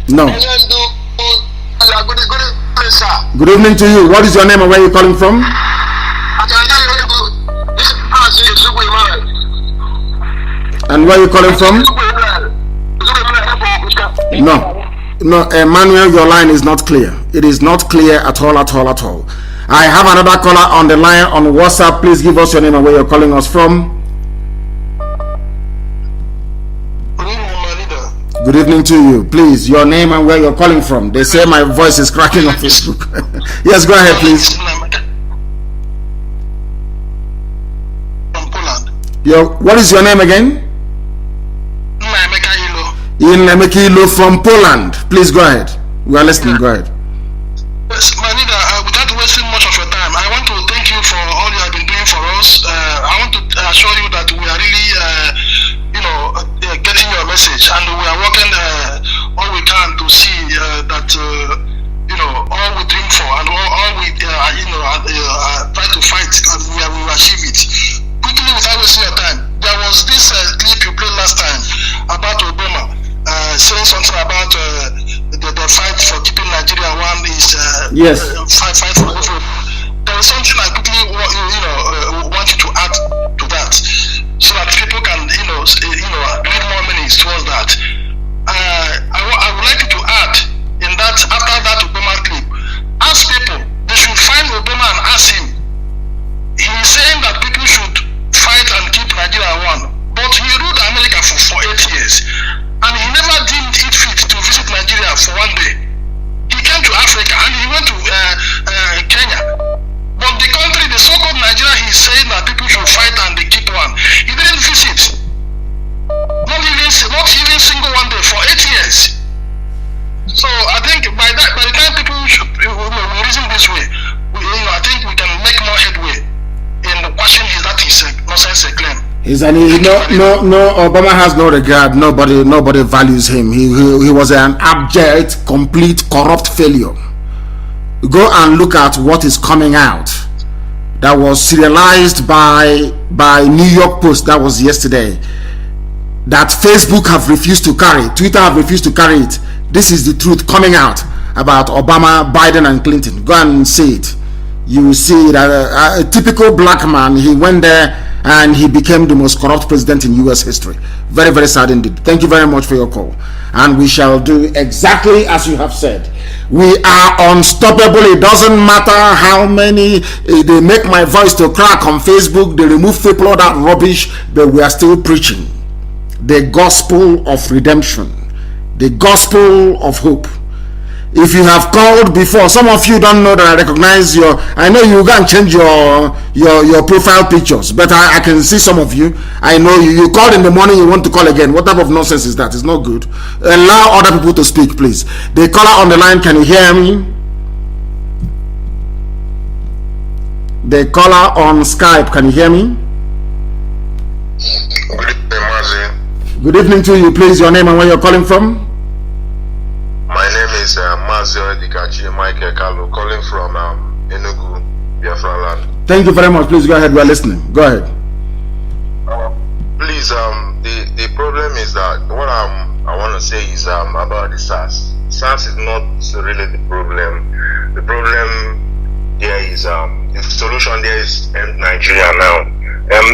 No. Good evening to you. What is your name and where are you calling from? And where are you calling from? No, Emmanuel, your line is not clear. It is not clear at all. I have another caller on the line on WhatsApp. Please give us your name and where you're calling us from. Good evening to you. Please, your name and where you're calling from. They say my voice is cracking on Facebook. Yes, go ahead, please. What is your name again? Nnamdi from Poland. Please go ahead. We are listening. Go ahead. Yes, my leader, without wasting much of your time, I want to thank you for all you have been doing for us. I want to assure you that we are really, getting your message, and we are working all we can to see that all we dream for and all we try to fight, and we will achieve it. Quickly, without wasting your time, there was was this clip you played last time about Obama saying something about the fight for keeping Nigeria one is yes. Fight for everyone. There is something I quickly want you to add to that, so that people can read more meanings towards that. I would like you to add in that, after that Obama clip, ask people, they should find Obama and ask him. He is saying that people should fight and keep Nigeria one, but he ruled America for 8 years, and he never deemed it fit to visit Nigeria for one day. He came to Africa and he went to Kenya, but the country, the so-called Nigeria, he's saying that people should fight and they keep one. He didn't visit, not even single one day for 8 years. So I think by the time people will reason this way, I think we can make more headway in questioning that is nonsense claim. Obama has no regard. Nobody values him. He was an abject, complete, corrupt failure. Go and look at what is coming out. That was serialized by New York Post. That was yesterday. That Facebook have refused to carry. Twitter have refused to carry it. This is the truth coming out about Obama, Biden, and Clinton. Go and see it. You will see that a typical black man, he went there and he became the most corrupt president in US history. Very, very sad indeed. Thank you very much for your call. And we shall do exactly as you have said. We are unstoppable. It doesn't matter how many they make my voice to crack on Facebook, they remove people, all that rubbish, but we are still preaching the gospel of redemption, the gospel of hope. If you have called before, some of you don't know that I recognize I know you can change your profile pictures, but I can see some of you. I know you called in the morning, you want to call again. What type of nonsense is that? It's not good. Allow other people to speak, please. The caller on the line, can you hear me? The caller on Skype, can you hear me? Good evening, Mazi. Good evening to you, please. Your name and where you're calling from? My name is Mazi Michael Kanu, calling from Enugu, Biafra land. Thank you very much. Please go ahead. We are listening. Go ahead. Please, the problem is that what I want to say is about the SARS. SARS is not really the problem. The problem there is the solution there is end Nigeria now.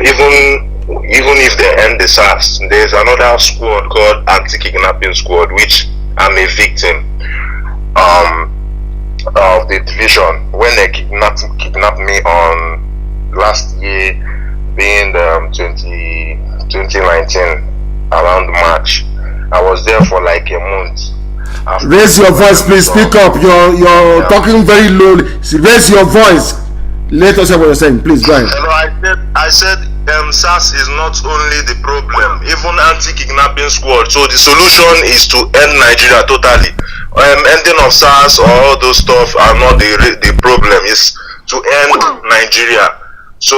Even if they end the SARS, there's another squad called Anti-Kidnapping Squad, which I'm a victim of the division. When they kidnapped me on last year, being 2019, around March, I was there for like a month. Raise your voice, please. Speak up. You're talking very low. Raise your voice. Let us hear what you're saying. Please go ahead. Hello, I said SARS is not only the problem, even anti-kidnapping squad. So the solution is to end Nigeria totally. Ending of SARS or all those stuff are not the problem. It's to end Nigeria. So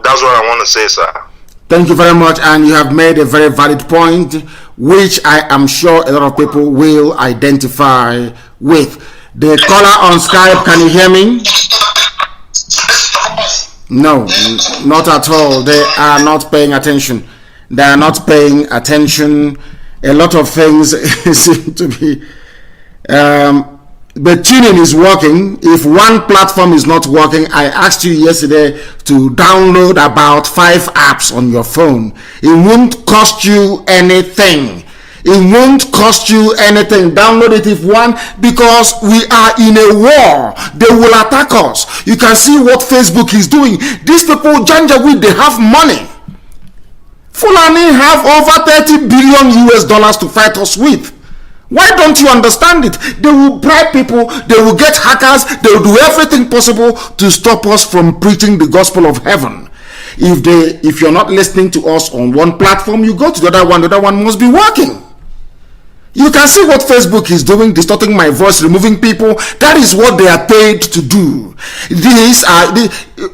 that's what I want to say, sir. Thank you very much, and you have made a very valid point, which I am sure a lot of people will identify with. The caller on Skype, can you hear me? No, not at all. They are not paying attention. They are not paying attention. A lot of things seem to be. But tuning is working. If one platform is not working, I asked you yesterday to download about 5 apps on your phone. It won't cost you anything. It won't cost you anything. Download it if one, because we are in a war. They will attack us. You can see what Facebook is doing. These people, Janjaweed, they have money. Fulani have over $30 billion to fight us with. Why don't you understand it? They will bribe people, they will get hackers, they will do everything possible to stop us from preaching the gospel of heaven. If you're not listening to us on one platform, you go to the other one must be working. You can see what Facebook is doing, distorting my voice, removing people. That is what they are paid to do.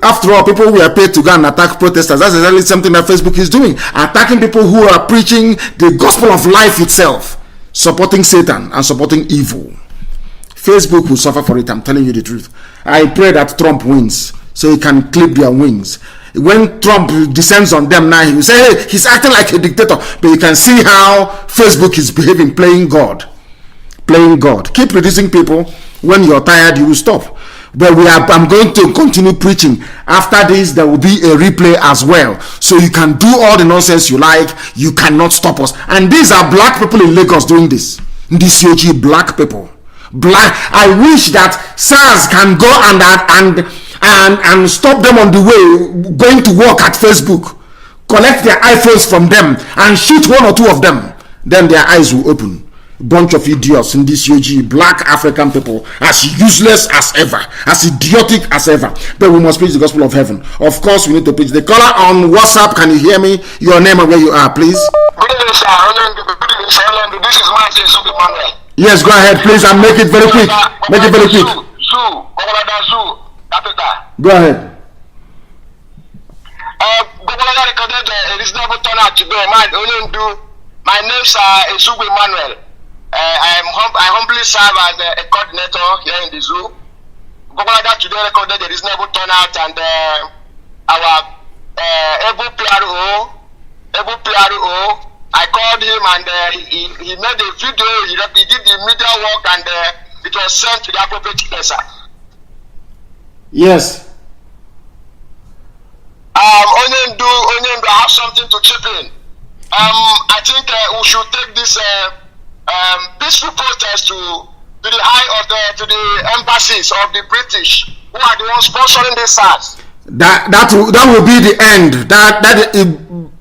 After all, people were paid to go and attack protesters. That's exactly something that Facebook is doing. Attacking people who are preaching the gospel of life itself. Supporting Satan and supporting evil. Facebook will suffer for it, I'm telling you the truth. I pray that Trump wins so he can clip their wings. when Trump descends on them now, he will say, hey, he's acting like a dictator. But you can see how Facebook is behaving, playing God. Keep reducing people. When you're tired, you will stop. But I'm going to continue preaching. After this, there will be a replay as well. So you can do all the nonsense you like. You cannot stop us. And these are black people in Lagos doing this. These Yoji black people. I wish that SARS can go and stop them on the way going to work at Facebook, collect their iPhones from them and shoot one or two of them. Then their eyes will open. Bunch of idiots in this UG, black African people, as useless as ever, as idiotic as ever. But we must preach the gospel of heaven. Of course, we need to preach. The caller on WhatsApp, can you hear me? Your name and where you are, please. Good evening, sir. This is Mazi. Yes, go ahead, please, and make it very quick. Make it very quick. Go ahead. My name is Ezugbo Emmanuel. I humbly serve as a coordinator here in the zoo. Gobolada today recorded a reasonable turnout, and our able PRO, I called him, and he made a video. He did the media work, and it was sent to the appropriate place. Yes. Onyendu, I have something to chip in. I think we should take this peaceful protest to the embassies of the British, who are the ones sponsoring this SARS. That will be the end.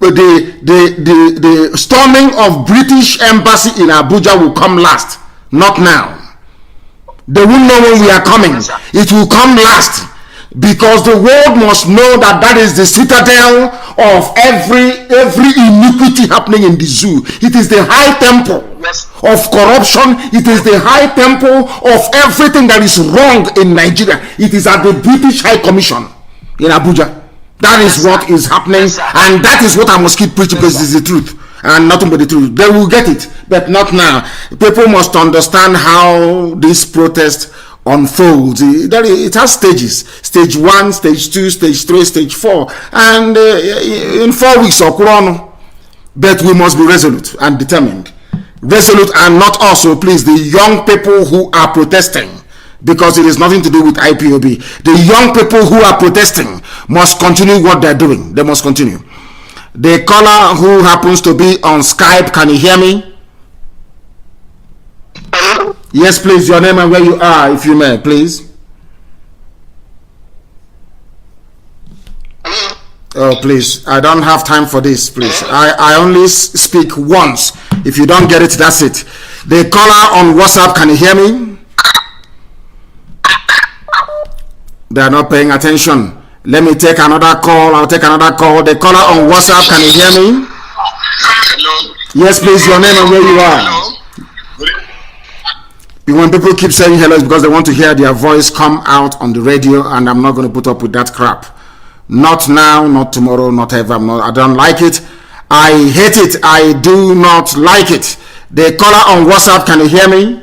The storming of British embassy in Abuja will come last, not now. They won't know when we are coming. It will come last, because the world must know that is the citadel of every iniquity happening in the zoo. It is the high temple of corruption. It is the high temple of everything that is wrong in Nigeria. It is at the British High Commission in Abuja. That is what is happening, and that is what I must keep preaching, because it is the truth and nothing but the truth. They will get it, but not now. People must understand how this protest unfolds. It has stages: stage 1, stage 2, stage 3, stage 4, and in 4 weeks or chrono. But we must be resolute and determined. Resolute, and not also, please, the young people who are protesting, because it is nothing to do with IPOB. The young people who are protesting must continue what they're doing. They must continue. The caller who happens to be on Skype, can you hear me? Yes, please, your name and where you are, if you may, please. Oh, please, I don't have time for this, please. I only speak once. If you don't get it, that's it. The caller on WhatsApp, can you hear me? They are not paying attention. Let me take another call. I'll take another call. The caller on WhatsApp, can you hear me? Hello. Yes, please, your name and where you are. When people keep saying hello, it's because they want to hear their voice come out on the radio, and I'm not going to put up with that crap. Not now, not tomorrow, not ever. I don't like it. I hate it. I do not like it. The caller on WhatsApp, can you hear me?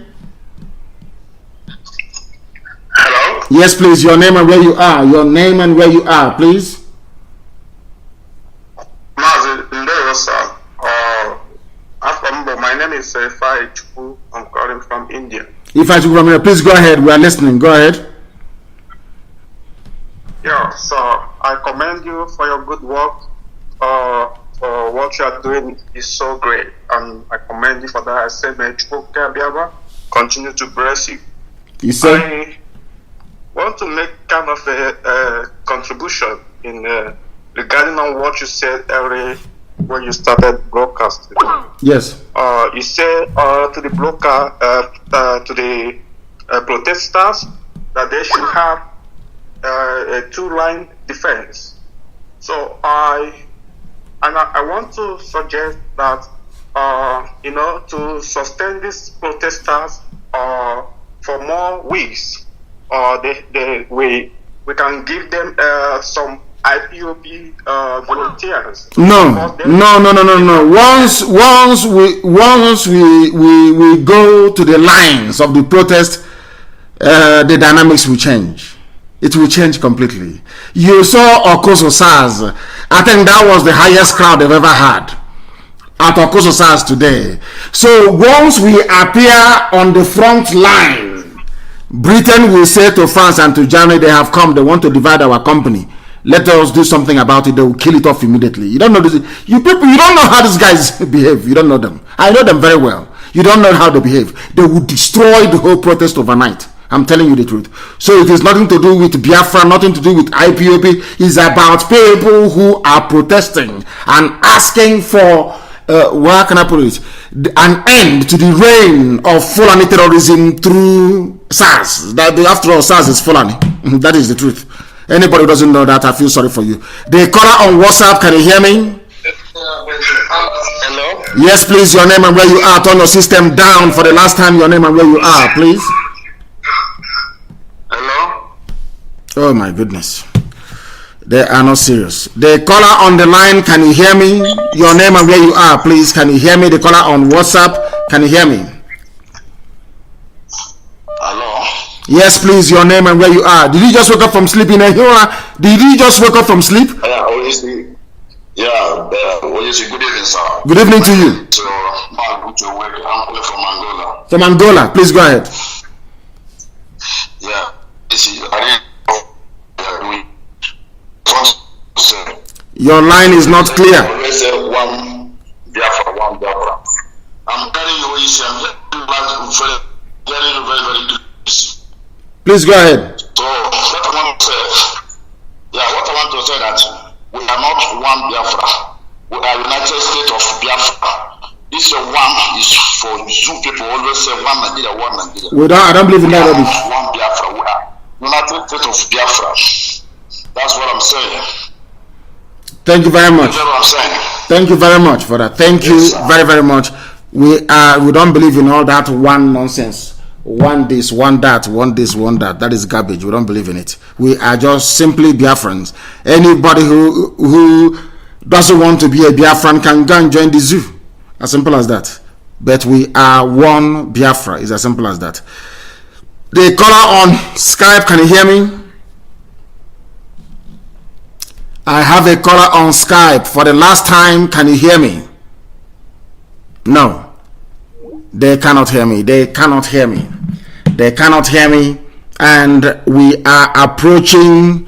Hello. Yes, please, your name and where you are. Your name and where you are, please. Mazi, sir. My name is Ifai Chukwu. I'm calling from India. Ifai Chukwu from India, please go ahead. We are listening. Go ahead. Yeah, so I commend you for your good work. For what you are doing is so great, and I commend you for that. I say, may Chukwu continue to bless you. You say? I want to make kind of a contribution in regarding on what you said earlier when you started broadcasting. Yes. You said to the to the protesters that they should have a two-line defense. So I want to suggest that to sustain these protesters for more weeks, we can give them some IPOB volunteers. No. Once we go to the lines of the protest, the dynamics will change. it will change completely. You saw Okoso SARS. I think that was the highest crowd they've ever had at Okoso SARS today. So once we appear on the front line, Britain will say to France and to Germany, they have come, they want to divide our company. Let us do something about it. They will kill it off immediately. You don't know this. You people, you don't know how these guys behave. You don't know them. I know them very well. You don't know how they behave. They will destroy the whole protest overnight. I'm telling you the truth. So it is nothing to do with Biafra, nothing to do with IPOB. It's about people who are protesting and asking for, where can I put it, an end to the reign of Fulani terrorism through SARS. After all, SARS is Fulani. That is the truth. Anybody who doesn't know that, I feel sorry for you. The caller on WhatsApp, can you hear me? Hello? Yes, please, your name and where you are. Turn your system down for the last time, your name and where you are, please. Hello? Oh my goodness. They are not serious. The caller on the line, can you hear me? Your name and where you are, please. Can you hear me? The caller on WhatsApp, can you hear me? Hello? Yes, please, your name and where you are. Did you just wake up from sleep in a Hura? Did you just wake up from sleep? Yeah, good evening, sir. Good evening to you. So, I'm calling from Angola. From Angola, please go ahead. Yeah, Your line is not clear. One Biafra. I'm telling you what you say. I'm very Please go ahead. So, what I want to say, that we are not one Biafra. We are United States of Biafra. This one is for Zoom people always say one Nigeria. I don't believe in that rubbish. One Biafra. We are United States of Biafra. That's what I'm saying. Thank you very much. That's what I'm saying. Thank you very much for that. Thank you very, very much. We don't believe in all that one nonsense. One this, one that, one this, one that. That is garbage. We don't believe in it. We are just simply Biafrans. Anybody who doesn't want to be a Biafran can go and join the zoo. As simple as that. But we are one Biafra. It's as simple as that. The caller on Skype, can you hear me? I have a caller on Skype for the last time. Can you hear me? No. They cannot hear me. They cannot hear me. They cannot hear me. And we are approaching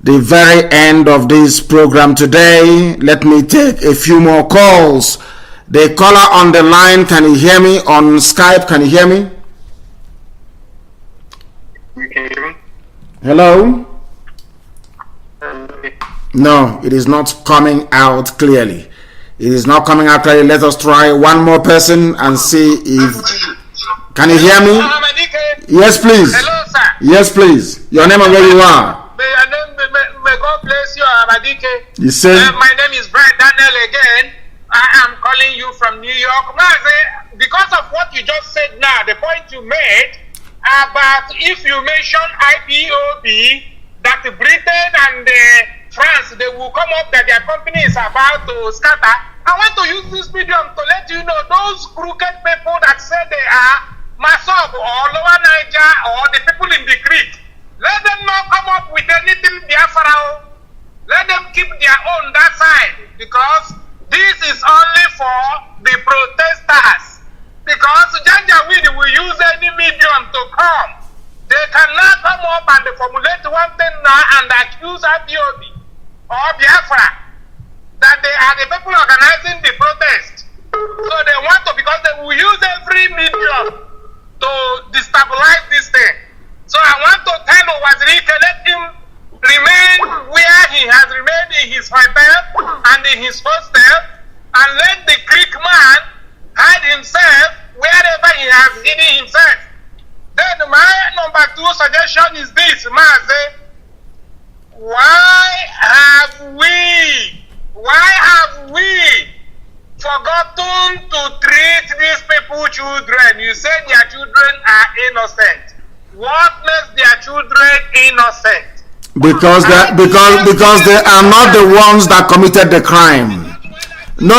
the very end of this program today. Let me take a few more calls. The caller on the line, can you hear me? On Skype, can you hear me? You can hear me? Hello? No, it is not coming out clearly. It is not coming out clearly. Let us try one more person and see if... Can you hear me? Yes, please. Hello, sir. Yes, please. Your name and where you are. May God bless you, Amadike. You say? My name is Brian Daniel again. I am calling you from New York. Mazi, because of what you just said now, the point you made about if you mention IPOB, that Britain and France, they will come up that their company is about to scatter. I want to use this medium to let you know those crooked people that say they are Masob or Lower Niger or the people in the creek. Let them not come up with anything Biafra. Let them keep their own that side, because this is only for the protesters. Because Janjaweed will use any medium to come. They cannot come up and formulate one thing now and accuse IPOB or Biafra that they are the people organizing the protest. So they want to, because they will use every medium to destabilize this thing. So I want to tell Wazirike, let him remain where he has remained in his hotel and in his hostel, and let the Greek man hide himself wherever he has hidden himself. Then my number 2 suggestion is this, Mazi. Why have we forgotten to treat these people children? You said their children are innocent. What makes their children innocent? Because they are not the ones that committed the crime. No.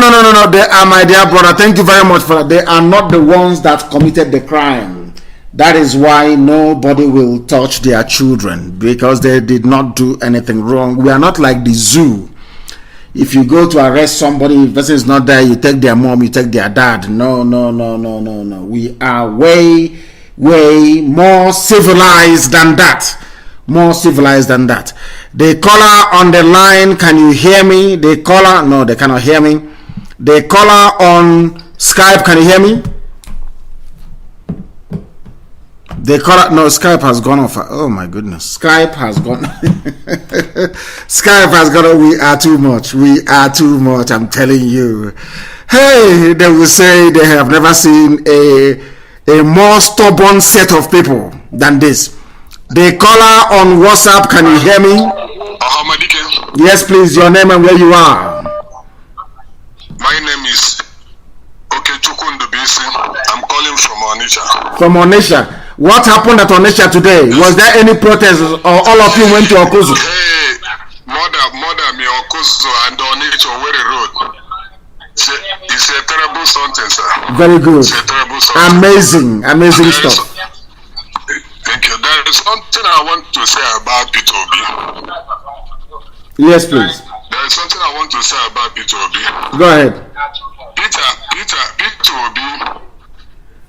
They are, my dear brother. Thank you very much for that. They are not the ones that committed the crime. That is why nobody will touch their children, because they did not do anything wrong. We are not like the zoo. If you go to arrest somebody, if the person is not there, you take their mom, you take their dad. No. We are way more civilized than that. More civilized than that. The caller on the line, can you hear me? The caller, no, they cannot hear me. The caller on Skype, can you hear me? The caller, no, Skype has gone off. Oh my goodness, Skype has gone. Skype has gone. We are too much. We are too much. I'm telling you. Hey, they will say they have never seen a more stubborn set of people than this. The caller on WhatsApp, can you hear me? Yes, please. Your name and where you are. My name is Okechukundubisi. I'm calling from Onitsha. From Onitsha. What happened at Onitsha today? Was there any protest, or all of you went to Okuzu? Hey, mother, me Okuzu and Onitsha Were Road. It's a terrible something, sir. Very good. It's a terrible something. Amazing stuff. Thank you. There is something I want to say about P2B. Yes, please. There is something I want to say about P2B. Go ahead.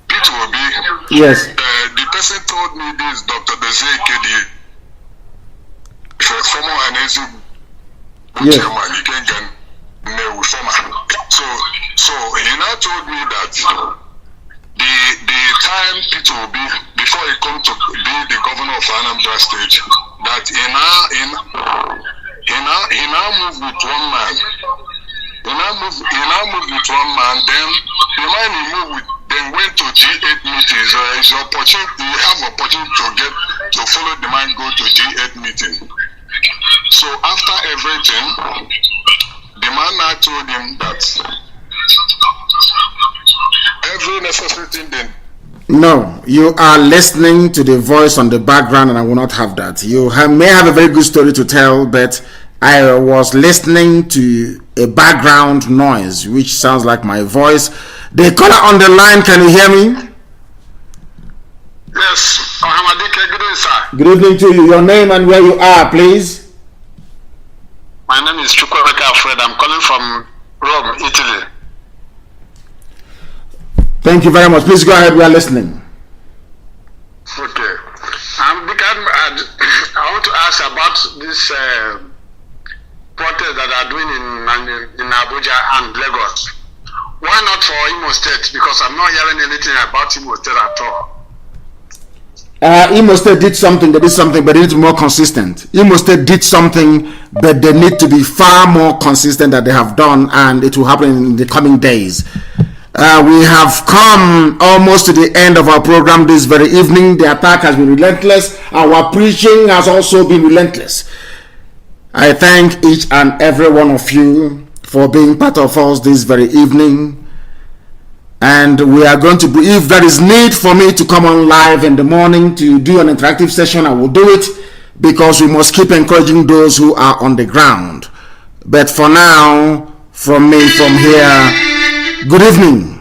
P2B. Yes. The person told me this, Dr. Bezek Kedi. Former Anezi. Yes. So he now told me that the time P2B, before he come to be the governor of Anambra State, that he now moved with one man. He now moved with one man. Then the man he moved with then went to G8 meetings. His opportunity, he have opportunity to follow the man go to G8 meeting. So after everything, the man now told him that every necessary thing then. No, you are listening to the voice on the background, and I will not have that. You may have a very good story to tell, but I was listening to a background noise, which sounds like my voice. The caller on the line, can you hear me? Yes, good evening, sir. Good evening to you. Your name and where you are, please. My name is Chukwuemeka Alfred. I'm calling from Rome, Italy. Thank you very much. Please go ahead. We are listening. Okay. I want to ask about this protest that are doing in Abuja and Lagos. Why not for Imo State? Because I'm not hearing anything about Imo State at all. Imo State did something, but they need to be more consistent. Imo State did something, but they need to be far more consistent than they have done, and it will happen in the coming days. We have come almost to the end of our program this very evening. The attack has been relentless. Our preaching has also been relentless. I thank each and every one of you for being part of us this very evening. And we are going to, if there is need for me to come on live in the morning to do an interactive session, I will do it, because we must keep encouraging those who are on the ground. But for now, from me, from here, good evening.